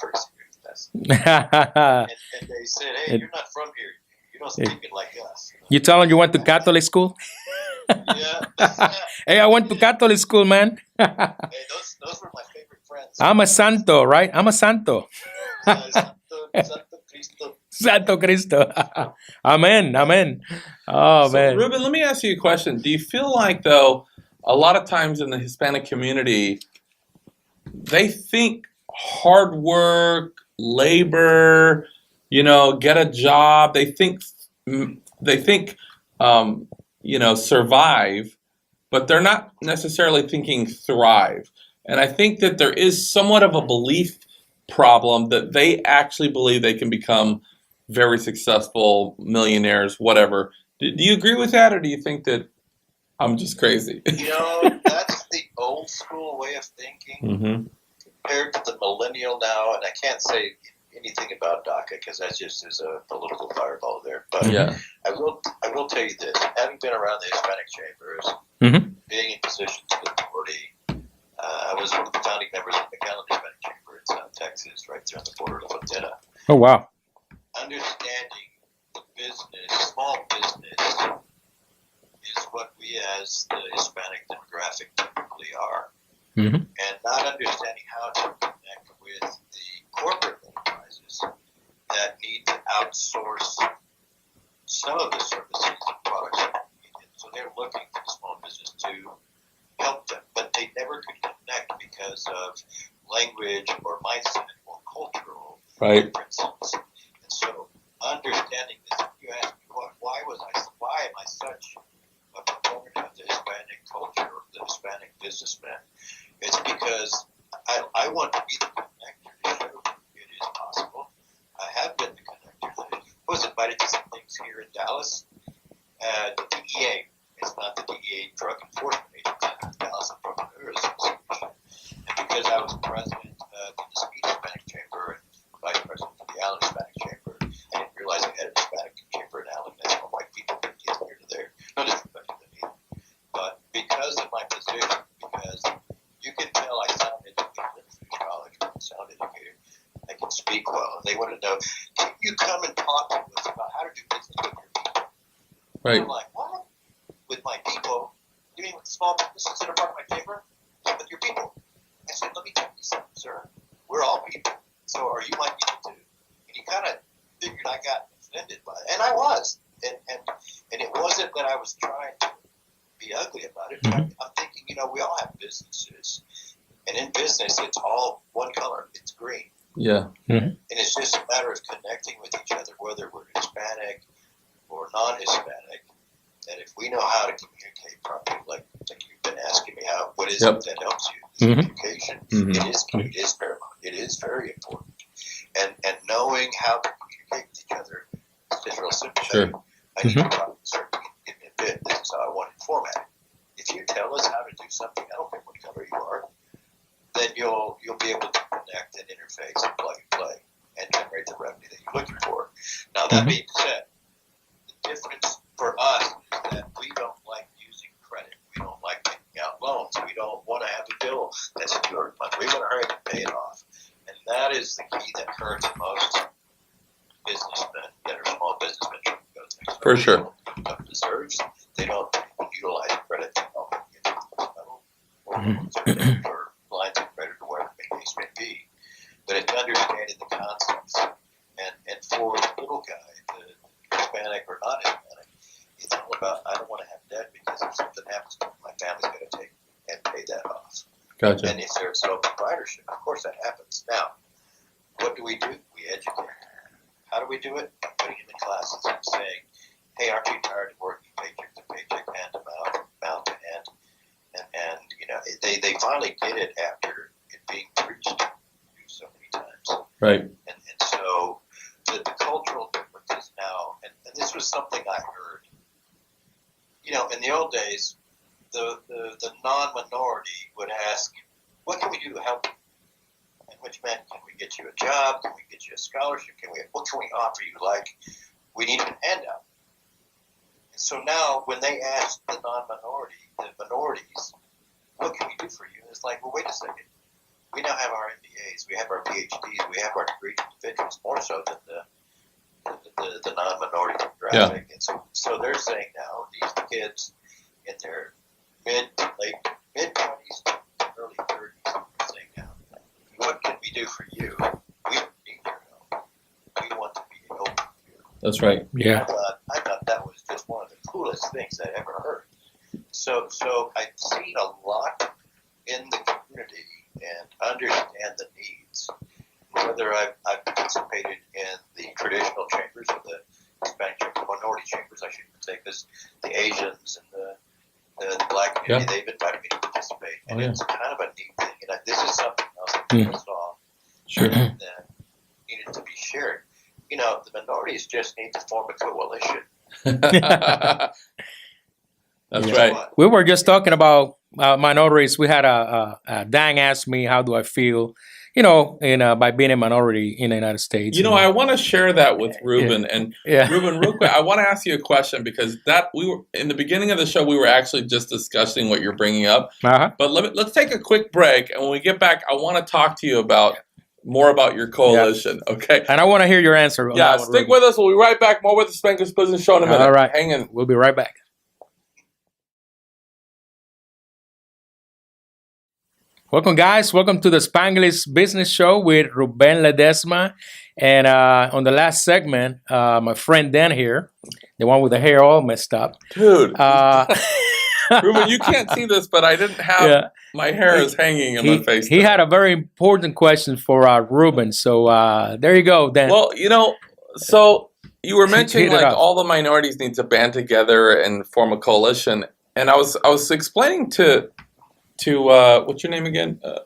first years. And they said, "Hey, you're not from here. You don't speak it like us." You tell them you went to Catholic school? Yeah. Hey, I went to Catholic school, man. Hey, those were my favorite friends. I'm a santo, right? I'm a santo. Santo Cristo. Santo Cristo. Amen. Amen. Oh, so, man. Ruben, let me ask you a question. Do you feel like, though, a lot of times in the Hispanic community, they think hard work, labor, get a job, they think survive, but they're not necessarily thinking thrive. And I think that there is somewhat of a belief problem that they actually believe they can become very successful millionaires, whatever. Do you agree with that, or do you think that I'm just crazy? That's the old school way of thinking compared to the millennial now, and I can't say anything about DACA because that just is a political fireball there. But I will tell you this: having been around the Hispanic chambers, being in positions of authority, I was one of the founding members of the McAllen Hispanic Chamber in South Texas, right there on the border of Frontera. Oh, wow. Understanding the business, small business, is what we as the Hispanic demographic typically are. And not understanding how to connect with the corporate enterprises that need to outsource some of the services and products that they need. So they're looking to the small business to help them, but they never could connect because of language or mindset or cultural differences. And so understanding this, you ask me, why am I such a proponent of the Hispanic culture, or the Hispanic businessman? It's because I want to be the connector to show it is possible. I have been the connector. I was invited to some things here in Dallas. The DEA, it's not the DEA Drug Enforcement Agency, it's Dallas Entrepreneurs Association. And because I was president of the Mesquite Hispanic Chamber and vice president of the Allen Hispanic Chamber, I didn't realize I had a Hispanic chamber in Allen. That's how white people could get here to there. No disrespect to them either. But because of my position, because you can tell I sound educated through college, I sound educated. I can speak well. They want to know, can you come and talk to us about how to do business with your people? Right. I'm like, what? With my people? You mean with small businesses that are part of my chamber? Yeah, with your people. I said, let me tell you something, sir. We're all people. So are you my people too? And he kind of figured I got offended by it. And I was. And it wasn't that I was trying to be ugly about it. I'm thinking, we all have businesses. And in business, it's all one color. It's green. Yeah. And it's just a matter of connecting with each other, whether we're Hispanic or non-Hispanic. And if we know how to communicate properly, like you've been asking me, what is it that helps you? Communication. It is paramount. It is very important. And knowing how to communicate with each other is just real simple. Sure. I need to talk give me a bit. This is how I want it formatted. If you tell us how to do something, I don't care what color you are, then you'll be able to connect and interface and plug and play and generate the revenue that you're looking for. Now, that being said, the difference for us is that we don't like using credit. We don't like taking out loans. We don't want to have a bill that's due every month. We want to hurry up and pay it off. And So For sure. Deserves. They don't utilize credit to help get to the level or lines of credit or whatever the case may be. But it's understanding the concepts. And for the little guy, the Hispanic or not Hispanic, it's all about, I don't want to have debt because if something happens to me, my family's going to take and pay that off. Gotcha. And if there's no proprietorship, of course that happens. Now, what do? We educate. How do we do it? By putting in the classes and saying, hey, aren't you tired of working paycheck to paycheck, hand to mouth to hand? And you know, they finally get it after it being preached to so many times. Right. And so the cultural differences now, and this was something I heard, you know, in the old days, the non-minority would ask, what can we do to help you? And which meant, can we get you a job? Can we get you a scholarship? What can we offer you? Like, we need a handout. And so now, when they ask the non-minority, the minorities, what can we do for you? And it's like, well, wait a second. We now have our MBAs, we have our PhDs, we have our degree individuals, more so than the non-minority demographic. Yeah. And so they're saying now, these kids in their mid-20s, early 30s, they're saying now, what can we do for you? We don't need your help. We want to be open to you. That's right. Yeah. I thought that was just one of the coolest things I ever heard. So I've seen a lot in the community and understand the needs. Whether I've participated in the traditional chambers or the Hispanic chamber, minority chambers, I should say, because the Asians and the Black community, they've invited me to participate. And it's kind of a neat thing. And this is something else that I saw that needed to be shared. You know, the minorities just need to form a coalition. That's right. We were just talking about minorities. We had Dan asked me, how do I feel, you know, by being a minority in the United States. You know, I want to share that with Ruben. And Ruben, real quick, I want to ask you a question, because we were in the beginning of the show, we were actually just discussing what you're bringing up. But let's take a quick break, and when we get back, I want to talk to you about more about your coalition. Okay, and I want to hear your answer. On that one, stick with us. We'll be right back. More with the Spanglish Business Show in a minute. All right, hang in. We'll be right back. Welcome, guys. Welcome to the Spanglish Business Show with Ruben Ledesma. And on the last segment, my friend Dan here, the one with the hair all messed up. Dude. Ruben, you can't see this, but I didn't have my hair is hanging in my face. He had a very important question for Ruben. So there you go, Dan. Well, you know, so you were mentioning like all the minorities need to band together and form a coalition. And I was explaining to what's your name again? I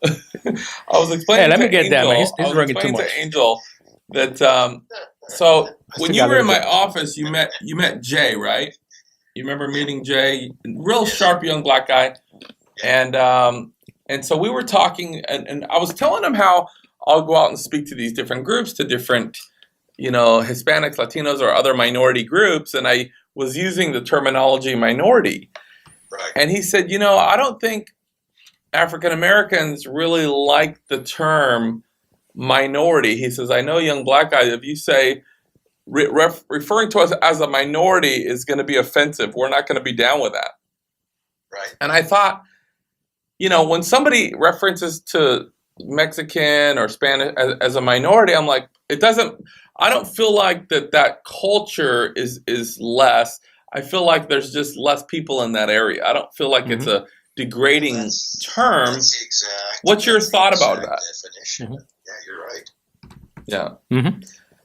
was explaining to Angel, he's ringing too much. To Angel that so when you were in my office, you met Jay, right? You remember meeting Jay, real sharp young black guy, and so we were talking, and I was telling him how I'll go out and speak to these different groups, to different, you know, Hispanics, Latinos, or other minority groups, and I was using the terminology minority, right? And he said, you know, I don't think African Americans really like the term minority. He says, I know young black guys, if you say referring to us as a minority is going to be offensive. We're not going to be down with that. Right. And I thought, you know, when somebody references to Mexican or Spanish as a minority, I'm like, I don't feel like that culture is less. I feel like there's just less people in that area. I don't feel like it's a degrading term. What's your thought about that? Definition. Yeah, you're right. Yeah.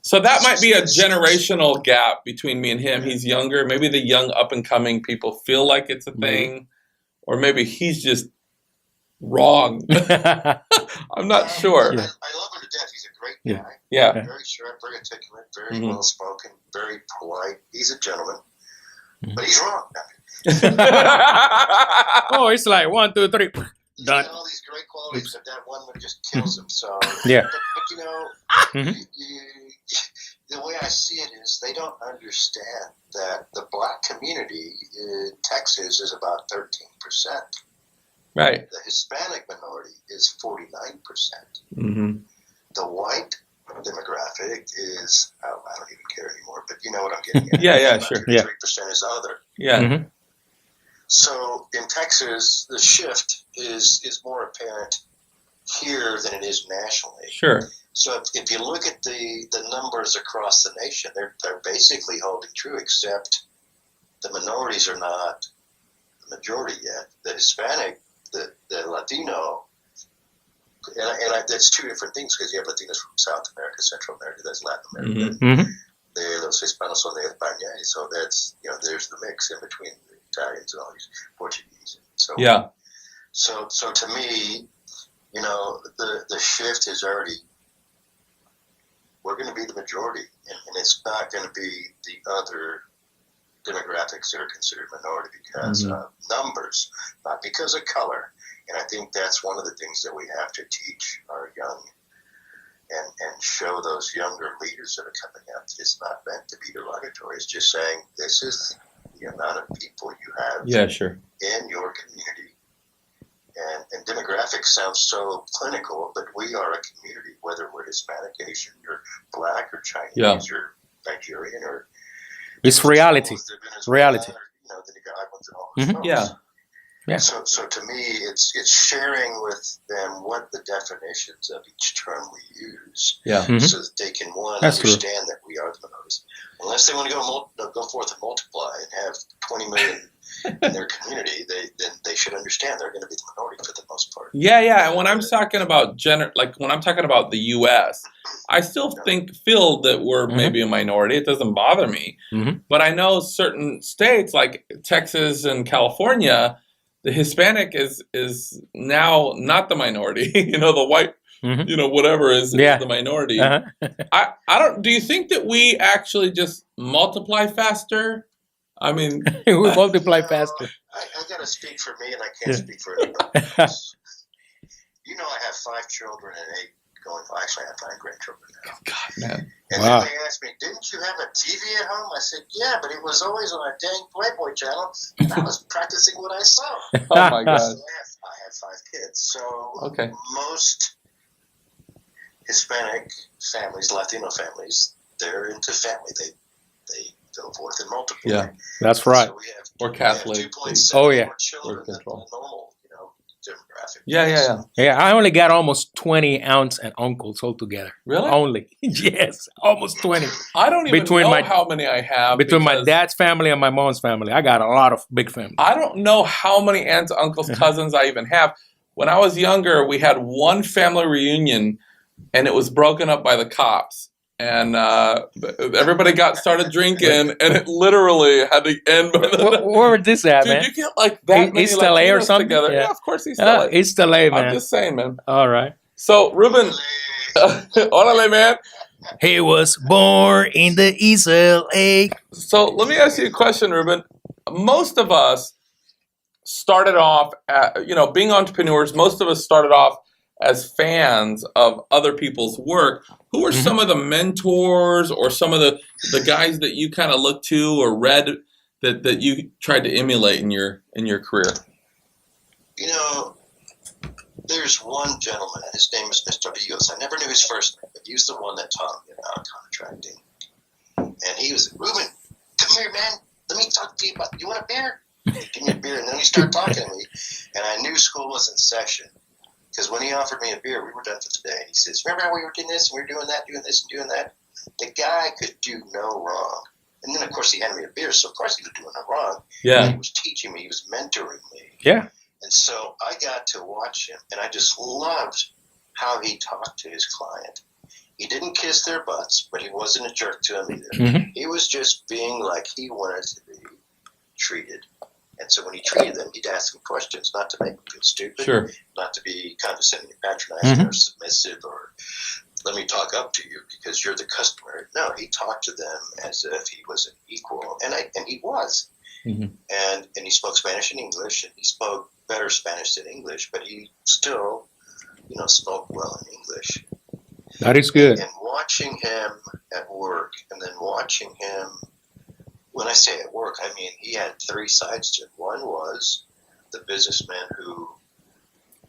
So that might be a generational gap between me and him. He's younger. Maybe the young up-and-coming people feel like it's a thing. Or maybe he's just wrong. I'm not sure. I love him to death. He's a great guy. Yeah. Very sharp, very articulate, very well-spoken, very polite. He's a gentleman. But he's wrong. Oh, it's like 1, 2, 3. He's got all these great qualities, but that one just kills him. So, but you know, the way I see it is they don't understand that the black community in Texas is about 13%. Right. The Hispanic minority is 49%. Mm-hmm. The white demographic is, I don't even care anymore, but you know what I'm getting at. Yeah, sure. 3% is other. Yeah. Mm-hmm. So in Texas, the shift is more apparent here than it is nationally. Sure. So if you look at the numbers across the nation, they're basically holding true, except the minorities are not the majority yet. The Hispanic, the Latino, and that's two different things, because you have Latinos from South America, Central America, that's Latin America. Mm-hmm. Los Hispanos son de España, so that's, there's the mix in between the Italians and all these Portuguese. So yeah. So to me, the shift is already, we're going to be the majority, and it's not going to be the other demographics that are considered minority because of numbers, not because of color. And I think that's one of the things that we have to teach our young and show those younger leaders that are coming up. It's not meant to be derogatory. It's just saying this is the amount of people you have in your community. And demographics sounds so clinical, but we are a community, whether we're Hispanic, Asian, or Black, or Chinese, or Nigerian, or... It's reality. Reality. The Nicaraguans and all those folks. Yeah. So to me, it's sharing with them what the definitions of each term we use, so that they can understand that we are the minorities. Unless they want to go forth and multiply and have 20 million in their community, then they should understand they're going to be the minority for the most part. Yeah. And when I'm talking about when I'm talking about the U.S., I still feel that we're maybe a minority. It doesn't bother me, but I know certain states like Texas and California, the Hispanic is now not the minority. The white, whatever is the minority. I don't. Do you think that we actually just multiply faster? I mean, we multiply faster. I got to speak for me, and I can't speak for anybody else. I have 5 children and 8 going. Actually, I have 9 grandchildren now. Oh, God, man. And then they asked me, "Didn't you have a TV at home?" I said, "Yeah, but it was always on a dang Playboy channel, and I was practicing what I saw." Oh my God! So I have 5 kids. So most Hispanic families, Latino families, they're into family. They go forth and multiply. Yeah, that's right. So we have, or Catholic. 2.7 more children than the normal, demographic. Yeah. I only got almost 20 aunts and uncles altogether. Really? Only. Yes, almost 20. I don't even know how many I have. Between my dad's family and my mom's family, I got a lot of big family. I don't know how many aunts, uncles, cousins I even have. When I was younger, we had one family reunion, and it was broken up by the cops. And everybody started drinking, and it literally had to end. Where would this at, man? You get like that many East LA or something? Together. Yeah, of course, East LA. East LA, man. I'm just saying, man. All right. So, Ruben, órale, man. He was born in the East LA. So, let me ask you a question, Ruben. Most of us started off, being entrepreneurs. Most of us started off as fans of other people's work. Who were some of the mentors or some of the guys that you kind of looked to or read that you tried to emulate in your career? There's one gentleman, his name is Mr. Rios. I never knew his first name, but he was the one that taught me about contracting. And he was, "Ruben, come here, man. Let me talk to you about, you want a beer?" Give me a beer. And then he started talking to me. And I knew school was in session. Because when he offered me a beer, we were done for the day. And he says, "Remember how we were doing this, and we were doing that, doing this, and doing that?" The guy could do no wrong. And then, of course, he handed me a beer, so of course he was doing no wrong. Yeah. And he was teaching me. He was mentoring me. Yeah. And so I got to watch him, and I just loved how he talked to his client. He didn't kiss their butts, but he wasn't a jerk to them either. He was just being like he wanted to be treated. And so when he treated them, he'd ask them questions, not to make them feel stupid, not to be condescending and patronizing or submissive or let me talk up to you because you're the customer. No, he talked to them as if he was an equal, and he was. And he spoke Spanish and English, and he spoke better Spanish than English, but he still, spoke well in English. That is good. And watching him at work, and then watching him. When I say at work, I mean he had 3 sides to it. One was the businessman who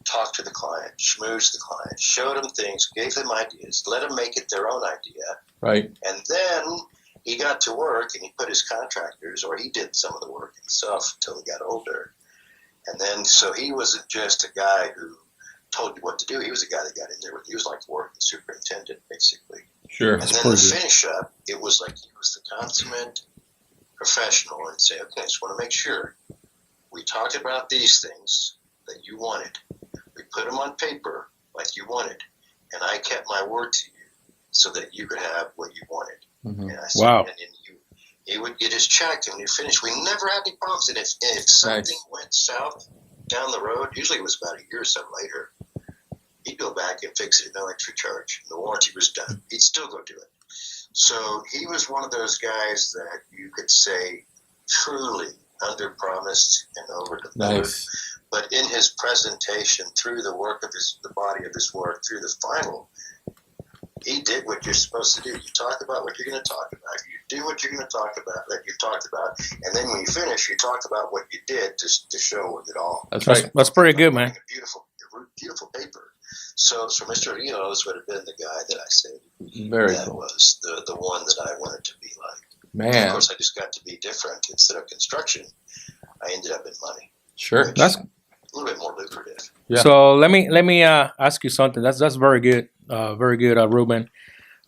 talked to the client, schmoozed the client, showed them things, gave them ideas, let them make it their own idea. Right. And then he got to work and he put his contractors, or he did some of the work himself until he got older. And then, so he wasn't just a guy who told you what to do. He was a guy that got in there he was like working superintendent, basically. Sure. And then the finish up, it was like he was the consummate professional and say, okay, I just want to make sure we talked about these things that you wanted. We put them on paper like you wanted, and I kept my word to you so that you could have what you wanted. Mm-hmm. And I said, Wow. And then he would get his check and we finished. We never had any problems. And if something went south down the road, usually it was about a year or so later, he'd go back and fix it, no extra charge. The warranty was done. He'd still go do it. So he was one of those guys that you could say truly under-promised and over-delivered. Nice. But in his presentation, through the work of the body of his work, through the final, he did what you're supposed to do. You talk about what you're going to talk about. You do what you're going to talk about, that you talked about. And then when you finish, you talk about what you did to show it all. That's right. That's pretty good, man. Beautiful paper. So Mr. Rios would have been the guy that I said Very that cool. was the one that I wanted to be like. Man. And of course, I just got to be different. Instead of construction, I ended up in money. Sure. That's A little bit more lucrative. Yeah. So let me ask you something. That's very good. Very good, Ruben.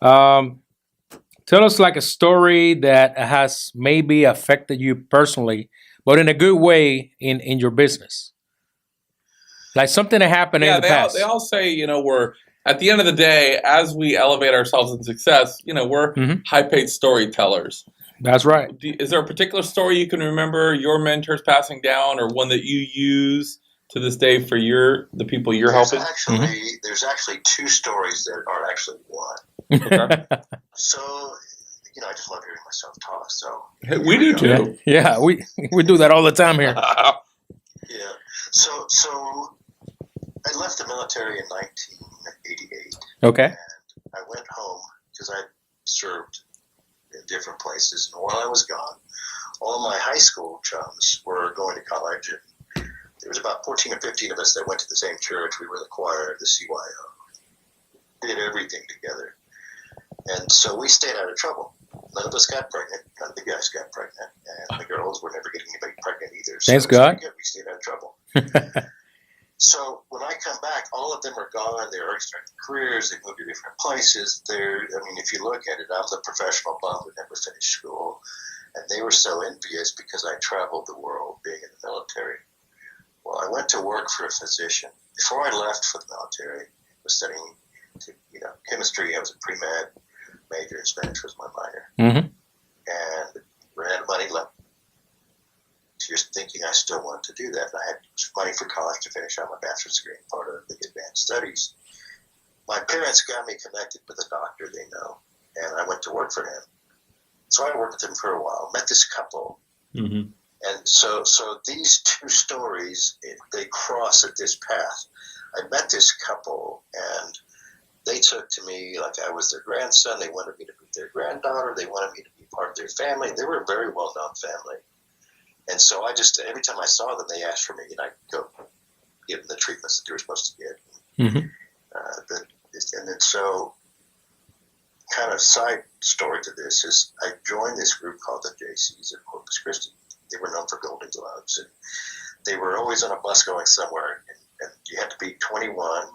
Tell us like a story that has maybe affected you personally, but in a good way in your business. Like something that happened in the past. They all say, we're at the end of the day, as we elevate ourselves in success, we're high-paid storytellers. That's right. Is there a particular story you can remember your mentors passing down, or one that you use to this day for the people you're helping? There's actually two stories that are actually one. Okay. So, I just love hearing myself talk. So We do too. Yeah, we do that all the time here. Yeah. So I left the military in 1988. Okay. And I went home because I served in different places. And while I was gone, all my high school chums were going to college. And there was about 14 or 15 of us that went to the same church. We were the choir, the CYO. Did everything together. And so we stayed out of trouble. None of us got pregnant. None of the guys got pregnant. And the girls were never getting anybody pregnant either. So Thanks God. we stayed out of trouble. So when I come back, all of them are gone. They're already starting careers. They moved to different places. If you look at it, I'm the professional bum who never finished school. And they were so envious because I traveled the world being in the military. Well, I went to work for a physician. Before I left for the military, I was studying chemistry. I was a pre-med major, and Spanish was my minor. Mm-hmm. And ran out of money left. Just thinking I still wanted to do that. And I had money for college to finish out my bachelor's degree in part of the advanced studies. My parents got me connected with a doctor they know, and I went to work for him. So I worked with him for a while, met this couple. Mm-hmm. And so these two stories, they cross at this path. I met this couple, and they took to me like I was their grandson. They wanted me to be their granddaughter. They wanted me to be part of their family. They were a very well-known family. And so every time I saw them, they asked for me, and I'd go give them the treatments that they were supposed to get. Mm-hmm. And then so, kind of side story to this is I joined this group called the JCs of Corpus Christi. They were known for Golden Gloves, and they were always on a bus going somewhere. And you had to be 21,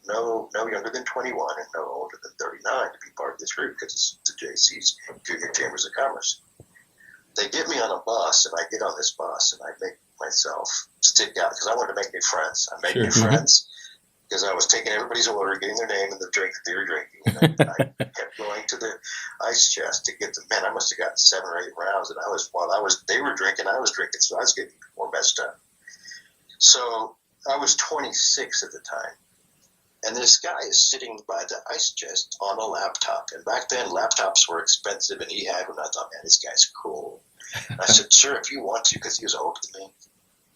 no younger than 21, and no older than 39 to be part of this group because it's the JCs, Junior Chambers of Commerce. They get me on a bus, and I get on this bus, and I make myself stick out because I wanted to make new friends. I made new friends because I was taking everybody's order, getting their name and the drink that they were drinking. And I kept going to the ice chest to get them. Man, I must have gotten 7 or 8 rounds, and they were drinking, I was drinking, so I was getting more messed up. So I was 26 at the time. And this guy is sitting by the ice chest on a laptop. And back then, laptops were expensive, and he had one. I thought, man, this guy's cool. And I said, sure, if you want to, because he was older than me,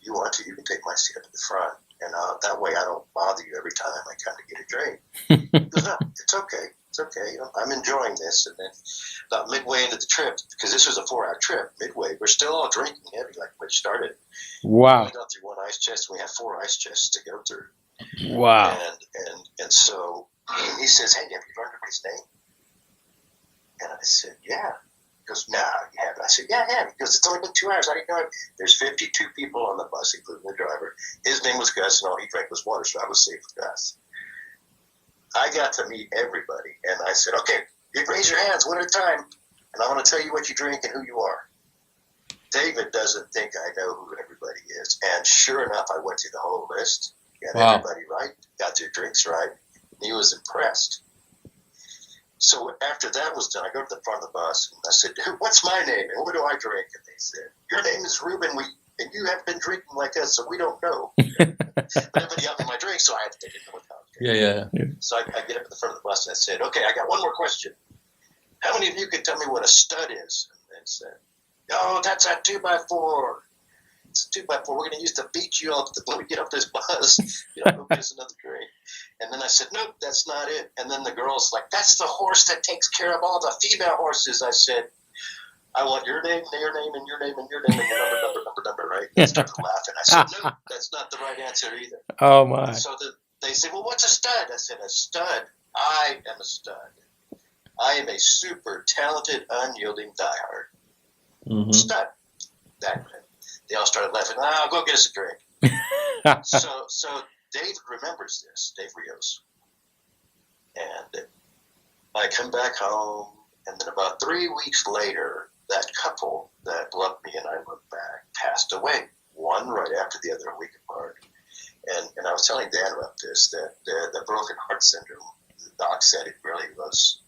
you want to, you can take my seat up at the front. And that way I don't bother you every time I kind of get a drink. He goes, no, it's okay. It's okay. I'm enjoying this. And then about midway into the trip, because this was a 4-hour trip, midway, we're still all drinking heavy like we started. Wow. We got through one ice chest, and we had 4 ice chests to go through. Wow. And so he says, hey, have you learned everybody's name? And I said, yeah. He goes, no, you haven't. I said, yeah, I have. He goes, it's only been 2 hours. I didn't know it. There's 52 people on the bus, including the driver. His name was Gus, and all he drank was water, so I was safe with Gus. I got to meet everybody, and I said, okay, you raise your hands one at a time, and I want to tell you what you drink and who you are. David doesn't think I know who everybody is, and sure enough, I went through the whole list, got everybody right, got their drinks right, and he was impressed. So after that was done, I go to the front of the bus, and I said, what's my name, and what do I drink? And they said, your name is Ruben, and you have been drinking like us, so we don't know. But everybody got me my drink, so they didn't know what I was drinking. Yeah. So I get up at the front of the bus, and I said, okay, I got one more question. How many of you can tell me what a stud is? And they said, oh, that's a 2x4. It's a 2x4. We're going to use to beat you up. Let me get off this bus. Go get us another drink. And then I said, nope, that's not it. And then the girl's like, that's the horse that takes care of all the female horses. I said, I want your name, and your name, and your name, and your name, and your number, right? They started laughing. I said, no, that's not the right answer either. Oh, my. So they said, well, what's a stud? I said, a stud. I am a stud. I am a super talented, unyielding diehard. Stud. They all started laughing. Oh, go get us a drink. So Dave remembers this, Dave Rios. And I come back home, and then about 3 weeks later, that couple that loved me and I loved back passed away, one right after the other, a week apart. And I was telling Dan about this, that the broken heart syndrome, the doc said it really was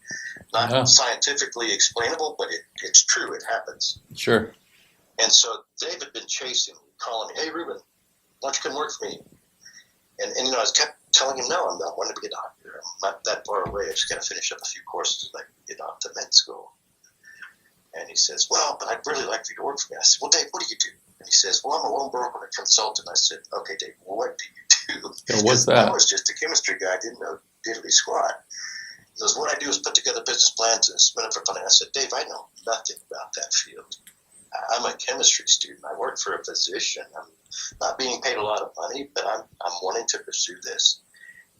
not scientifically explainable, but it's true. It happens. Sure. And so Dave had been chasing me, calling me, hey, Ruben, why don't you come work for me? And I was kept telling him, no, I'm not wanting to be a doctor. I'm not that far away. I just got to finish up a few courses and I get off to med school. And he says, well, but I'd really like for you to work for me. I said, well, Dave, what do you do? And he says, well, I'm a loan broker and a consultant. I said, okay, Dave, what do you do? Yeah, what's that? I was just a chemistry guy. I didn't know diddly squat. He goes, what I do is put together business plans and spin it for fun. I said, Dave, I know nothing about that field. I'm a chemistry student. I work for a physician. I'm not being paid a lot of money, but I'm wanting to pursue this.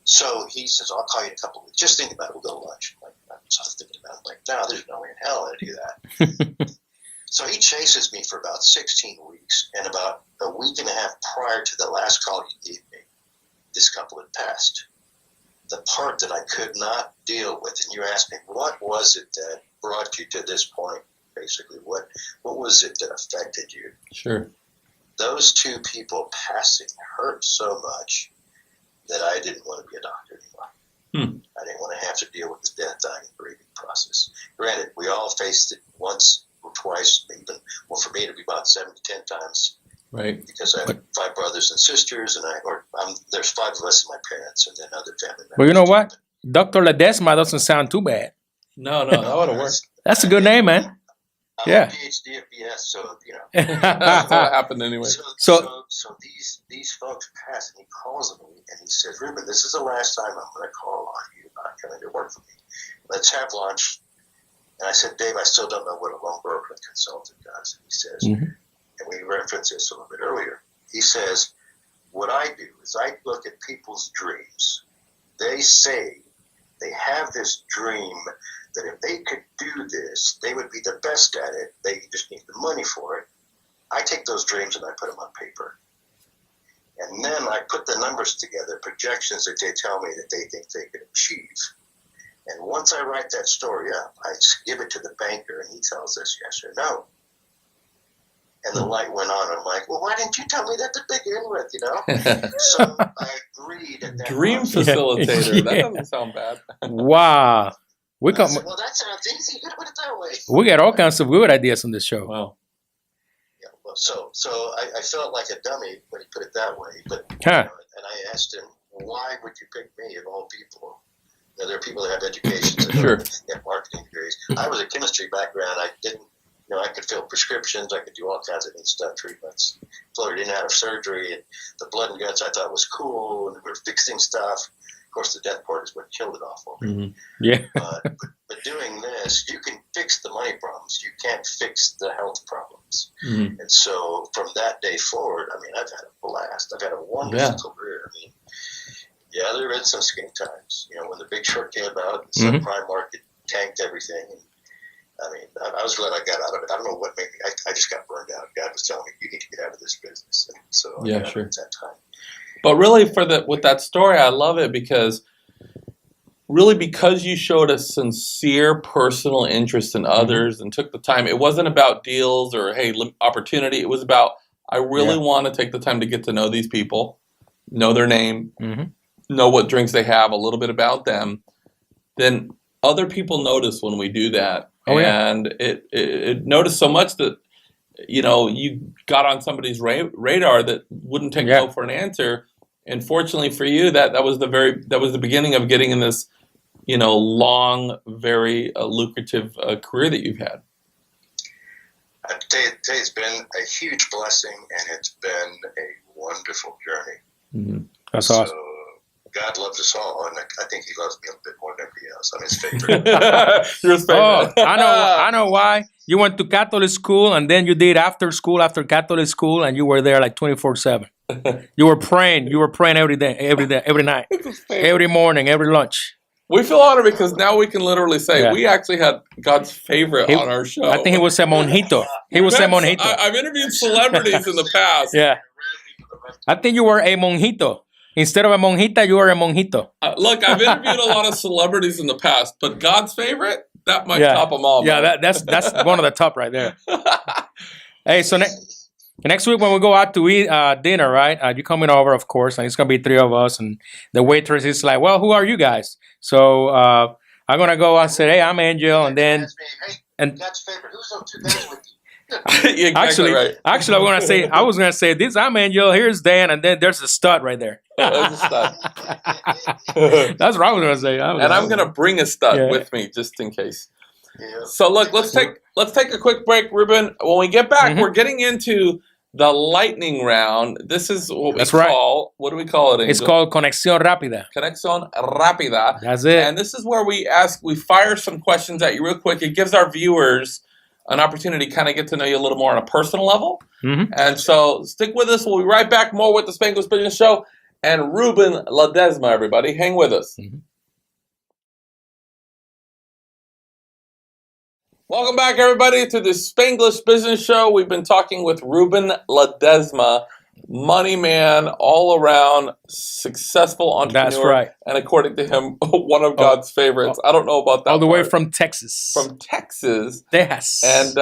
So he says, I'll call you in a couple of weeks. Just think about it. We'll go to lunch. I'm just thinking about it. I'm like, no, there's no way in hell I'd do that. So he chases me for about 16 weeks. And about a week and a half prior to the last call he gave me, this couple had passed. The part that I could not deal with, and you asked me, what was it that brought you to this point? Basically, what was it that affected you? Sure. Those two people passing hurt so much that I didn't want to be a doctor anymore. I didn't want to have to deal with the death, dying, and grieving process. Granted, we all faced it once or twice, even. Well, for me, it'd be about 7 to 10 times. Right. Because I have 5 brothers and sisters, and there's 5 of us and my parents, and then other family members. Well, you know what? Dr. Ledesma doesn't sound too bad. No, that would have worked. That's a good name, man. I'm a PhD at BS, so That's what happened anyway. So these folks pass, and he calls me, and he says, Ruben, this is the last time I'm going to call on you about coming to work for me. Let's have lunch. And I said, Dave, I still don't know what a loan broker and consultant does. And he says, and we referenced this a little bit earlier, he says, what I do is I look at people's dreams. They say they have this dream that if they could do this, they would be the best at it. They just need the money for it. I take those dreams and I put them on paper. And then I put the numbers together, projections that they tell me that they think they can achieve. And once I write that story up, I give it to the banker and he tells us yes or no. And the light went on. I'm like, well, why didn't you tell me that to begin with, So I agreed at that Dream point. facilitator. Yeah. That doesn't sound bad. Wow. Well, that sounds easy. You gotta put it that way. We got all kinds of good ideas on this show. Wow. Yeah, well, so I felt like a dummy when he put it that way. But Huh. and I asked him, why would you pick me of all people? There are people that have educations that Sure. have marketing degrees. I was a chemistry background. I didn't, I could fill prescriptions. I could do all kinds of neat stuff, treatments, floated in and out of surgery. And the blood and guts I thought was cool. And we were fixing stuff. Of course, the death part is what killed it all for me. Yeah. But doing this, you can fix the money problems. You can't fix the health problems. And so from that day forward, I've had a blast. I've had a wonderful career. Yeah, there have been some skink times. You know, when the Big Short came out, the subprime market tanked everything. And, I mean, I was glad I got out of it. I don't know what made me. I just got burned out. God was telling me, you need to get out of this business. And so I got out at that time. But really, with that story, I love it because you showed a sincere personal interest in others and took the time. It wasn't about deals or, hey, opportunity. It was about, I really want to take the time to get to know these people, know their name, know what drinks they have, a little bit about them. Then other people notice when we do that. And it noticed so much that, you know, you got on somebody's radar that wouldn't take no for an answer. And fortunately for you, that was the beginning of getting in this, you know, long, very lucrative career that you've had. Today's been a huge blessing, and it's been a wonderful journey. That's awesome. God loves us all, and I think He loves me a bit more than everybody else. I'm His favorite. You're His favorite. Oh, I know why. You went to Catholic school, and then you did after Catholic school, and you were there like 24/7. You were praying every day, every night, every morning, every lunch. We feel honored because now we can literally say we actually had God's favorite on our show. I think he was a monjito. I've interviewed celebrities in the past. Yeah. I think you were a monjito. Instead of a monjita, you were a monjito. Look, I've interviewed a lot of celebrities in the past, but God's favorite, that might top them all. Yeah, that's one of the top right there. Hey, so next week when we go out to eat dinner, right? You're coming over, of course, and it's going to be 3 of us. And the waitress is like, well, who are you guys? So I'm going to go and say, hey, I'm Angel. And then... God's favorite. Who's those 2 guys with you? Actually, I was gonna say this. I'm Angel. Here's Dan, and then there's a stud right there. There's a stud. That's what I was gonna say. I'm gonna bring a stud with me just in case. Yeah. So look, let's take a quick break, Ruben. When we get back, we're getting into the lightning round. This is what we call. What do we call it, Angel? It's called Conexión Rápida. Conexión Rápida. That's it. And this is where we fire some questions at you real quick. It gives our viewers an opportunity to kind of get to know you a little more on a personal level. And so stick with us. We'll be right back more with the Spanglish Business Show and Ruben Ledesma, everybody. Hang with us. Welcome back, everybody, to the Spanglish Business Show. We've been talking with Ruben Ledesma, money man, all around successful entrepreneur. That's right. And according to him, one of God's favorites. I don't know about that. All the way from Texas. From Texas. Yes. And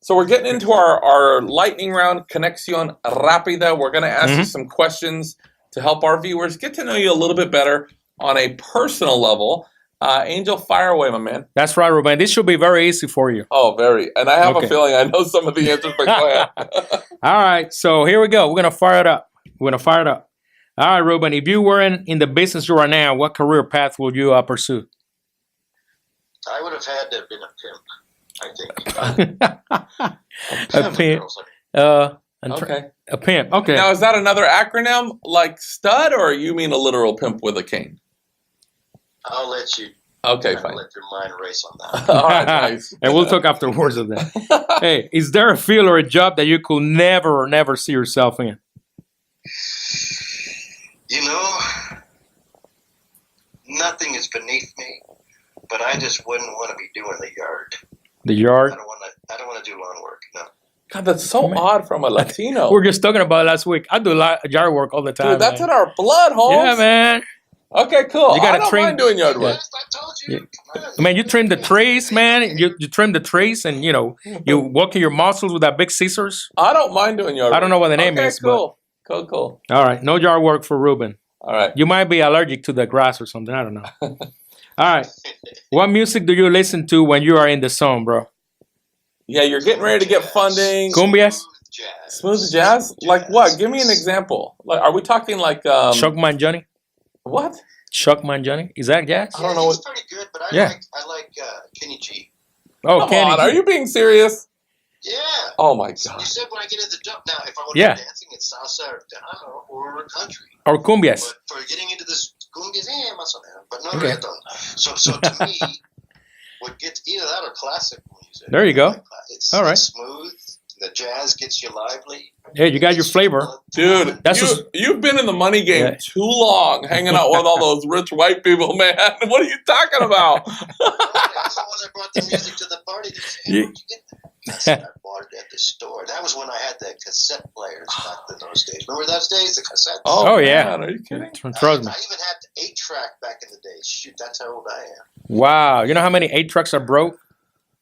so we're getting into our lightning round, Conexión Rápida. We're going to ask you some questions to help our viewers get to know you a little bit better on a personal level. Angel, fire away, my man. That's right, Ruben. This should be very easy for you. Oh, very. And I have a feeling I know some of the answers, but go ahead. All right. So here we go. We're going to fire it up. All right, Ruben. If you weren't in the business you are now, what career path would you pursue? I would have had to have been a pimp, I think. A pimp. Okay. A pimp. Okay. Now, is that another acronym like stud, or you mean a literal pimp with a cane? I'll let you. Okay, fine. Let your mind race on that. All right, nice. And we'll talk afterwards of that. Hey, is there a field or a job that you could never see yourself in? You know, nothing is beneath me, but I just wouldn't want to be doing the yard. The yard? I don't want to do lawn work. No. God, that's so odd from a Latino. We were just talking about it last week. I do yard work all the time. Dude, that's in our blood, Holmes. Yeah, man. Okay, cool. You gotta I don't mind doing yard work. Yes, I told you. Yeah. Man, you trim the trees, man. You trim the trees, and you work your muscles with that big scissors. I don't mind doing yard work. I don't know what the name is. Cool. Cool. All right, no yard work for Ruben. All right. You might be allergic to the grass or something. I don't know. All right. What music do you listen to when you are in the zone, bro? Yeah, you're getting ready to get funding. Cumbias? Smooth jazz? Like what? Give me an example. Like, are we talking like Shockman Johnny? What? Shockman Johnny? Is that jazz? I don't know. He's pretty good, but I like Kenny G. Oh, Kenny G. Are you being serious? Yeah. Oh my God. You said when I get into jump now, if I want to be dancing, it's salsa or tejano or country. Or cumbias. But for getting into this cumbias, más o menos, but no reggaeton. So to me, what gets either that or classical music. There you go. It's all right. Smooth, The jazz gets you lively. Yeah, you got your flavor. Dude, you've been in the money game too long, hanging out with all those rich white people, man. What are you talking about? I was the one that brought the music to the party. Hey, where'd you get that? I said, I bought it at the store. That was when I had the cassette players back in those days. Remember those days, the cassettes? Oh yeah. Man, are you kidding? Trust me. I even had the 8-track back in the day. Shoot, that's how old I am. Wow. You know how many 8-tracks are broke?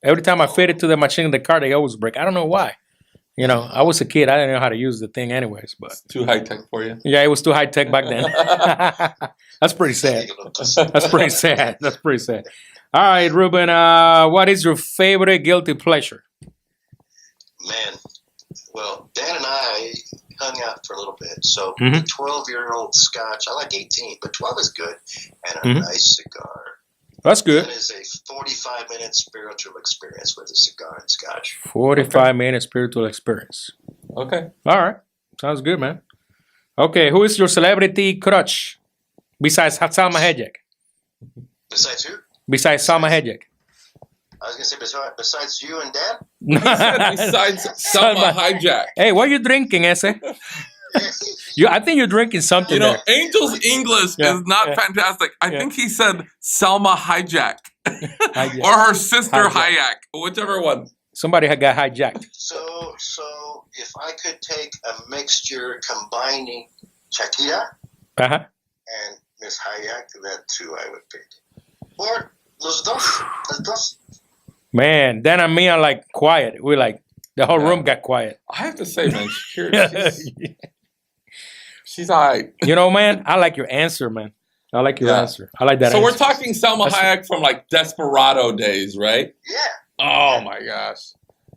Every time I fit it to the machine in the car, they always break. I don't know why. You know, I was a kid. I didn't know how to use the thing anyways. But it's too high-tech for you. Yeah, it was too high-tech back then. That's pretty sad. That's pretty sad. That's pretty sad. All right, Ruben, what is your favorite guilty pleasure? Man, well, Dan and I hung out for a little bit. So the 12-year-old scotch, I like 18, but 12 is good. And a nice cigar. That's good. That is a 45-minute spiritual experience with a cigar and scotch. 45-minute spiritual experience. Okay. All right. Sounds good, man. Okay, who is your celebrity crush besides Salma Hayek? Besides who? Besides Salma Hayek. I was going to say besides you and Dan? Besides Salma Hayek. Hey, what are you drinking, Ese? I think you're drinking something. You know, there. Angel's English is not fantastic. I think he said Salma Hayek. Or her sister Hayek. Whichever one. Somebody had got hijacked. So if I could take a mixture combining Shakira and Miss Hayek, that's who I would pick. Or los dos. Man, Dan and me are like quiet. We're like, the whole room got quiet. I have to say, man, she's all right. You know, man, I like your answer, man. I like your answer. I like that answer. So we're talking Salma Hayek from like Desperado days, right? Yeah. Oh, my gosh.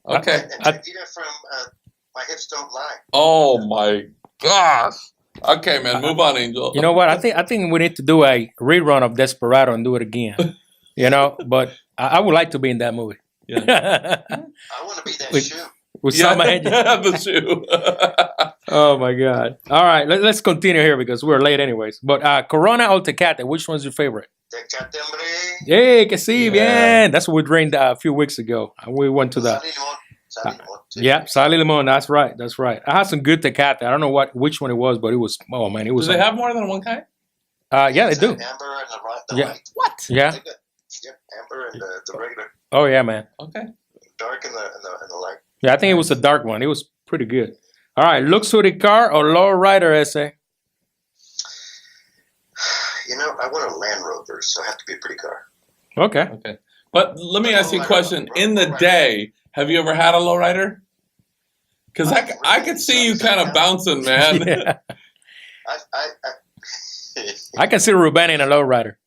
Okay. And Shakira from My Hips Don't Lie. Oh, my gosh. Okay, man, move on, Angel. You know what? I think we need to do a rerun of Desperado and do it again. You know, but I would like to be in that movie. Yeah. I want to be that shoe. With Salma Hayek. The shoe. Oh, my God. All right, let's continue here because we're late anyways. But Corona or Tecate, which one's your favorite? Tecate, hombre. Hey, que sí, bien. That's what we drank a few weeks ago. We went to the... Sal y Limon. That's right. That's right. I had some good Tecate. I don't know which one it was, but it was... Oh, man, it was... Do they have more than one kind? Yeah, they do. Amber and the white. What? Yeah. Yep, amber and the regular. Oh, yeah, man. Okay. Dark and the light. Yeah, I think it was a dark one. It was pretty good. All right, luxury car or low rider, Ese? You know, I want a Land Rover, so I have to be a pretty car. Okay. But let me ask you a question. In the day, have you ever had a lowrider? Because I could see you kind of bouncing, man. Yeah. I can see Ruben in a low rider.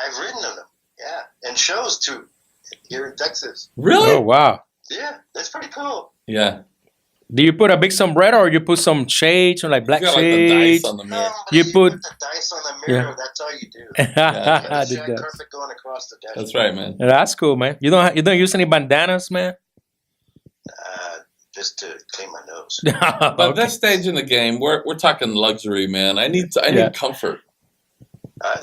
I've ridden in them, yeah, and shows too here in Texas. Really? Oh wow! Yeah, that's pretty cool. Yeah. Do you put a big sombrero or you put some shades or like black you got, shades? Like, the dice on the mirror. You put the dice on the mirror. That's all you do. The carpet going across the dash. That's right, man. Yeah, that's cool, man. You don't use any bandanas, man? Just to clean my nose. But this stage in the game, we're talking luxury, man. I need comfort.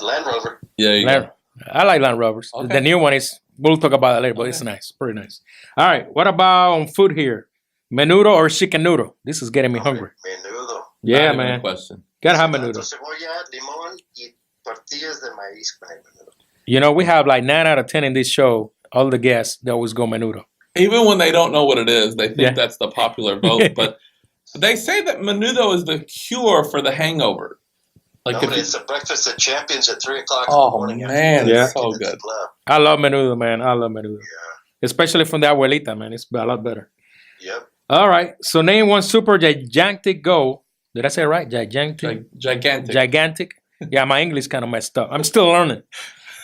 Land Rover. Yeah, I like Land Rovers. Okay. The new one is, we'll talk about it later, but it's nice. Pretty nice. All right. What about food here? Menudo or chicken noodle? This is getting me hungry. Menudo. Yeah, man. Question. Gotta have menudo. Cebolla, limón, y tortillas de maíz con el menudo. You know, we have like 9 out of 10 in this show. All the guests, they always go menudo. Even when they don't know what it is, they think that's the popular vote. But they say that menudo is the cure for the hangover. Like it's a breakfast of champions at 3 o'clock in the morning. Man, it's so good. I love menudo, man. I love menudo. Yeah. Especially from the abuelita, man. It's a lot better. Yep. All right. So name one super gigantic goal. Did I say it right? Gigantic? Gigantic. Yeah, my English kind of messed up. I'm still learning.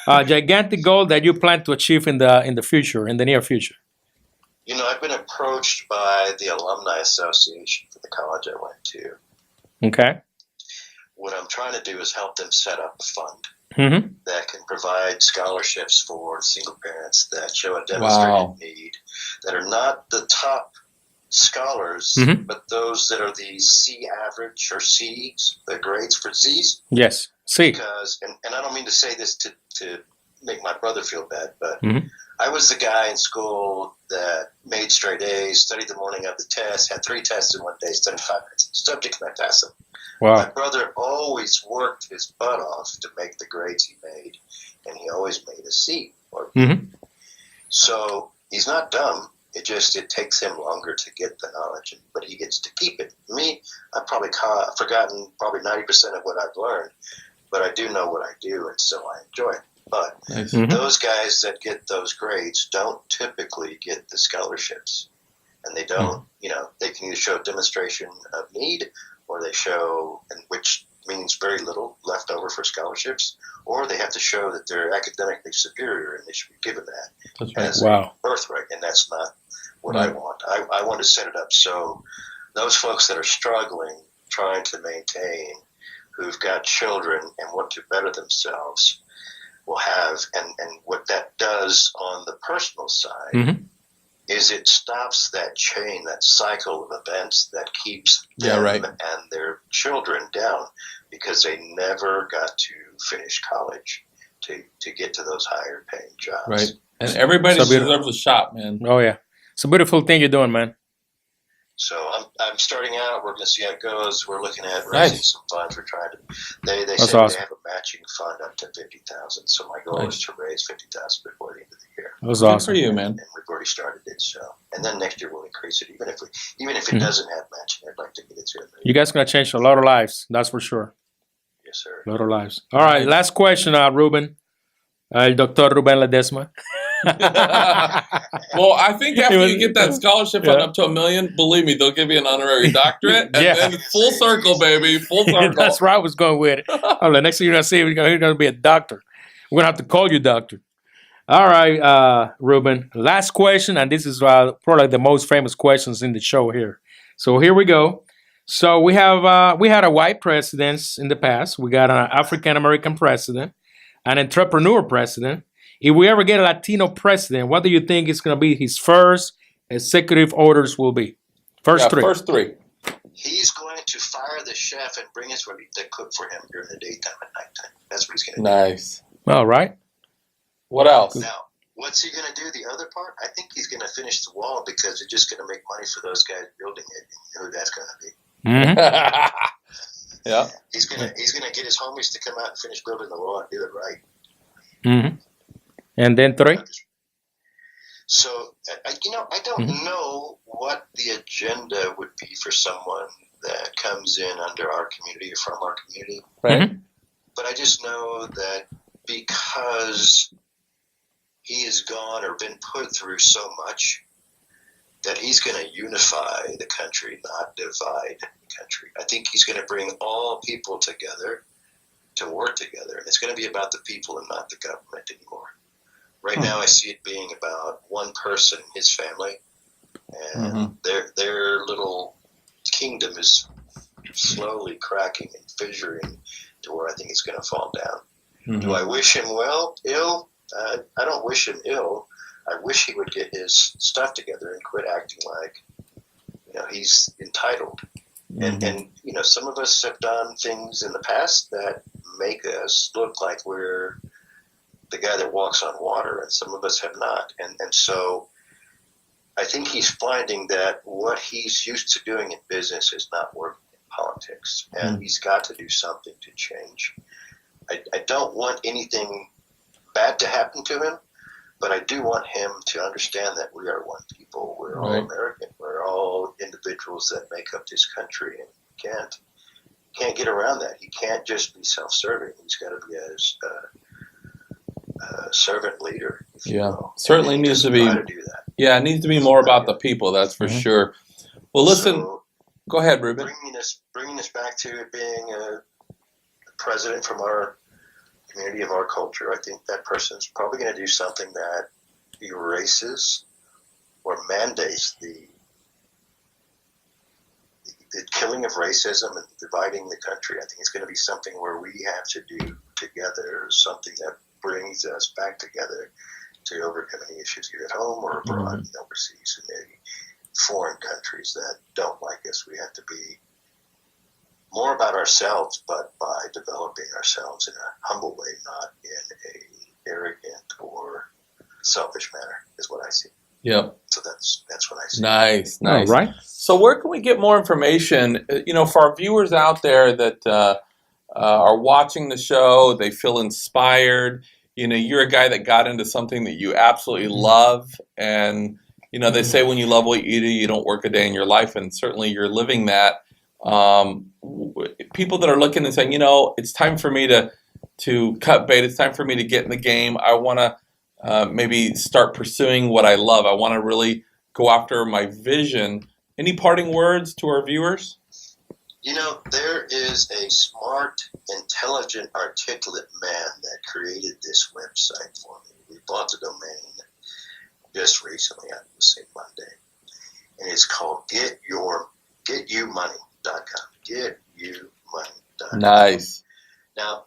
Gigantic goal that you plan to achieve in the future, in the near future. You know, I've been approached by the Alumni Association for the college I went to. Okay. What I'm trying to do is help them set up a fund that can provide scholarships for single parents that show a demonstrated need, that are not the top scholars, but those that are the C average or C's, the grades for C's. Yes, C. Because, and I don't mean to say this to make my brother feel bad, but I was the guy in school that made straight A's, studied the morning of the test, had 3 tests in one day, studied 5 minutes. Subject and I passed them. Wow. My brother always worked his butt off to make the grades he made, and he always made a C or B. Mm-hmm. So he's not dumb. It takes him longer to get the knowledge, but he gets to keep it. Me, I've probably forgotten probably 90% of what I've learned, but I do know what I do, and so I enjoy it. But those guys that get those grades don't typically get the scholarships, and they don't. They can either show a demonstration of need, or they show, and which means very little left over for scholarships, or they have to show that they're academically superior, and they should be given that as a birthright, and that's not what I want. I want to set it up so those folks that are struggling, trying to maintain, who've got children and want to better themselves, will have, and what that does on the personal side is it stops that chain, that cycle of events that keeps them and their children down, because they never got to finish college to get to those higher paying jobs. Right. And everybody deserves a shot, man. Oh, yeah. It's a beautiful thing you're doing, man. So I'm starting out. We're going to see how it goes. We're looking at raising some funds. We're trying to. They say they have a matching fund up to $50,000. So my goal is to raise $50,000 before the end of the year. That's awesome for you, man. And we've already started it. So, and then next year we'll increase it. Even if it doesn't have matching, I'd like to get it to $1 million. You guys are gonna change a lot of lives. That's for sure. Yes, sir. A lot of lives. All right. Last question, Ruben. El Dr. Ruben Ledesma. Well, I think after you get that scholarship fund up to $1 million, believe me, they'll give you an honorary doctorate, and then full circle, baby, full circle. That's where I was going with it. Oh, the next thing you're gonna see, you're gonna be a doctor. We're gonna have to call you doctor. All right, Ruben. Last question, and this is probably the most famous questions in the show here. So here we go. So we had a white president in the past. We got an African American president, an entrepreneur president. If we ever get a Latino president, what do you think is going to be his first executive orders will be? First three. He's going to fire the chef and bring his buddy to cook for him during the daytime and nighttime. That's what he's going to do. Nice. All right. What else? Now, what's he going to do? The other part? I think he's going to finish the wall, because they're just going to make money for those guys building it. You know who that's going to be? Yeah. He's gonna get his homies to come out and finish building the wall and do it right. Mm-hmm. And then 3. So I don't know what the agenda would be for someone that comes in under our community or from our community. Right. But I just know that because he has gone or been put through so much, that he's going to unify the country, not divide the country. I think he's going to bring all people together to work together. And it's going to be about the people and not the government anymore. Right now I see it being about one person, his family, and their little kingdom is slowly cracking and fissuring to where I think it's going to fall down. Do I wish him ill? I don't wish him ill. I wish he would get his stuff together and quit acting like, he's entitled. And some of us have done things in the past that make us look like we're the guy that walks on water, and some of us have not. And so I think he's finding that what he's used to doing in business is not working in politics, and he's got to do something to change. I don't want anything bad to happen to him, but I do want him to understand that we are one people. We're all American. We're all individuals that make up this country, and he can't get around that. He can't just be self-serving. He's got to be a servant leader. Certainly needs to be. To do that. Yeah, it needs to be more about the people. That's for sure. Well, listen. So, go ahead, Ruben. Bringing us back to it being a president from our community, of our culture, I think that person's probably going to do something that erases or mandates the killing of racism and dividing the country. I think it's going to be something where we have to do together something that brings us back together to overcome any issues here at home or abroad and overseas in any foreign countries that don't like us. We have to be more about ourselves, but by developing ourselves in a humble way, not in a arrogant or selfish manner is what I see. Yep. So that's what I see. Nice. All right. So where can we get more information? For our viewers out there that are watching the show, they feel inspired. You're a guy that got into something that you absolutely love, and they say when you love what you do, you don't work a day in your life, and certainly you're living that. People that are looking and saying, it's time for me to cut bait. It's time for me to get in the game. I want to maybe start pursuing what I love. I want to really go after my vision. Any parting words to our viewers? There is a smart, intelligent, articulate man that created this website for me. We bought the domain just recently, I would say Monday. And it's called getyoumoney.com. Getyoumoney.com. Nice. Now,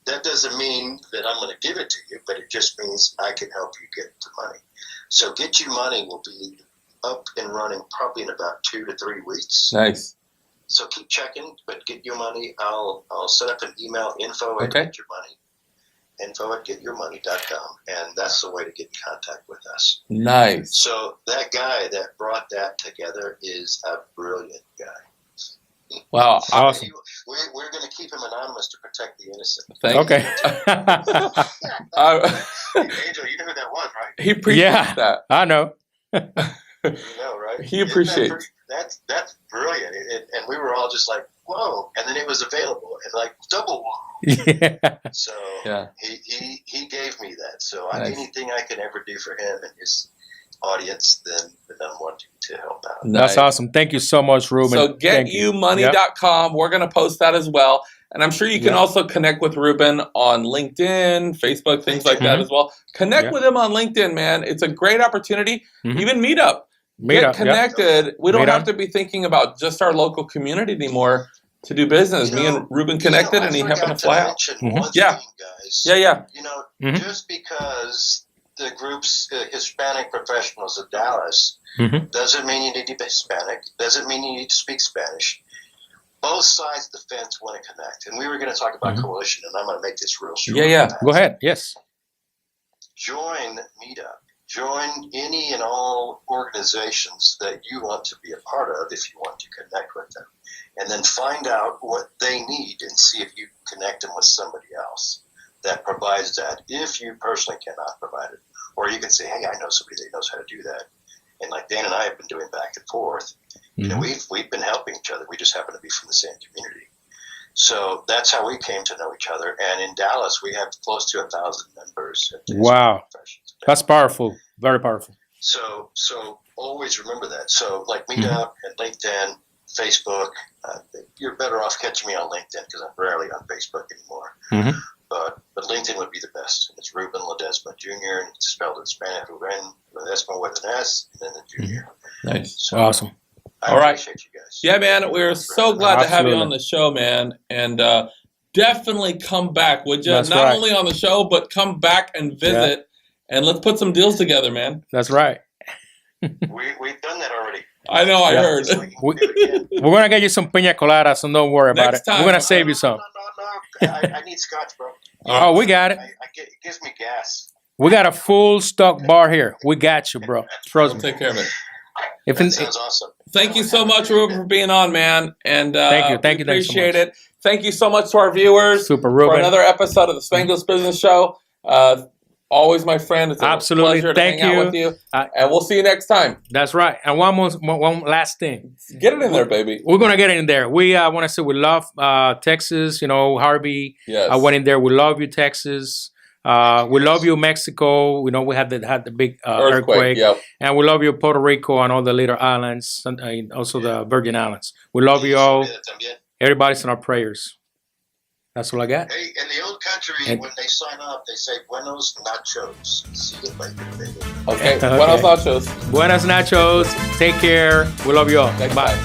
that doesn't mean that I'm going to give it to you, but it just means I can help you get the money. So Get You Money will be up and running probably in about 2 to 3 weeks. Nice. So keep checking, but Get Your Money, I'll set up an email, info at getyoumoney.com, and that's the way to get in contact with us. Nice. So that guy that brought that together is a brilliant guy. Wow, awesome. We're going to keep him anonymous to protect the innocent. Thank you. Angel, you know who that was, right? He appreciates that. I know. Right? He appreciates. That's brilliant. And we were all just like, whoa. And then it was available and like double whoa. Yeah. So he gave me that. So Nice. Anything I can ever do for him and his audience, then I'm wanting to help out. That's awesome. Thank you so much, Ruben. So getyoumoney.com. Yep. We're going to post that as well. And I'm sure you can also connect with Ruben on LinkedIn, Facebook, things like that as well. Connect with him on LinkedIn, man. It's a great opportunity. Even Meetup. Get connected. We don't have to be thinking about just our local community anymore to do business. Me and Ruben connected, and he happened to fly out. Yeah. Guys. Yeah. Just because the group's Hispanic professionals of Dallas doesn't mean you need to be Hispanic, doesn't mean you need to speak Spanish. Both sides of the fence want to connect. And we were going to talk about coalition, and I'm going to make this real short. Yeah. Go ahead. Yes. Join Meetup. Join any and all organizations that you want to be a part of if you want to connect with them. And then find out what they need and see if you can connect them with somebody else that provides that if you personally cannot provide it. Or you can say, hey, I know somebody that knows how to do that. And like Dan and I have been doing back and forth, we've been helping each other. We just happen to be from the same community. So that's how we came to know each other. And in Dallas, we have close to 1,000 members. Wow. That's powerful. Very powerful. So always remember that. So like Meetup and LinkedIn, Facebook, you're better off catching me on LinkedIn because I'm rarely on Facebook anymore. But LinkedIn would be the best. And it's Ruben Ledesma Jr. and it's spelled in Spanish, Ruben Ledesma with an S and then the Jr. Nice. So awesome. I appreciate you guys. Yeah, man. We're so glad to have you on the show, man. And definitely come back, would you? That's Not right. only on the show, but come back and visit. And let's put some deals together, man. That's right. We've done that already. I know, I heard. We're going to get you some piña coladas, so don't worry about it. We're going to save you some. No. I need scotch, bro. Oh, we got it. It gives me gas. We got a full stock bar here. We got you, bro. Trust We'll me. take care of it. That sounds awesome. Thank you so much, Ruben, for being on, man. And thank you. We appreciate it. Thank you so much to our viewers Super, Ruben. for another episode of the Spanglish Business Show. Always my friend. It's a pleasure to hang out with you. And we'll see you next time. That's right. And one last thing. Get it in there, baby. We're going to get it in there. We want to say we love Texas. Harvey. Yes. I went in there. We love you, Texas. We love you, Mexico. We know we had the big earthquake. Yep. And we love you, Puerto Rico, and all the little islands, and also the Virgin Islands. We love you all. Everybody's in our prayers. That's all I got. Hey, in the old country, when they sign up, they say buenos nachos. See you later, baby. Okay. Buenos nachos. Buenas nachos. Take care. We love you all. Bye.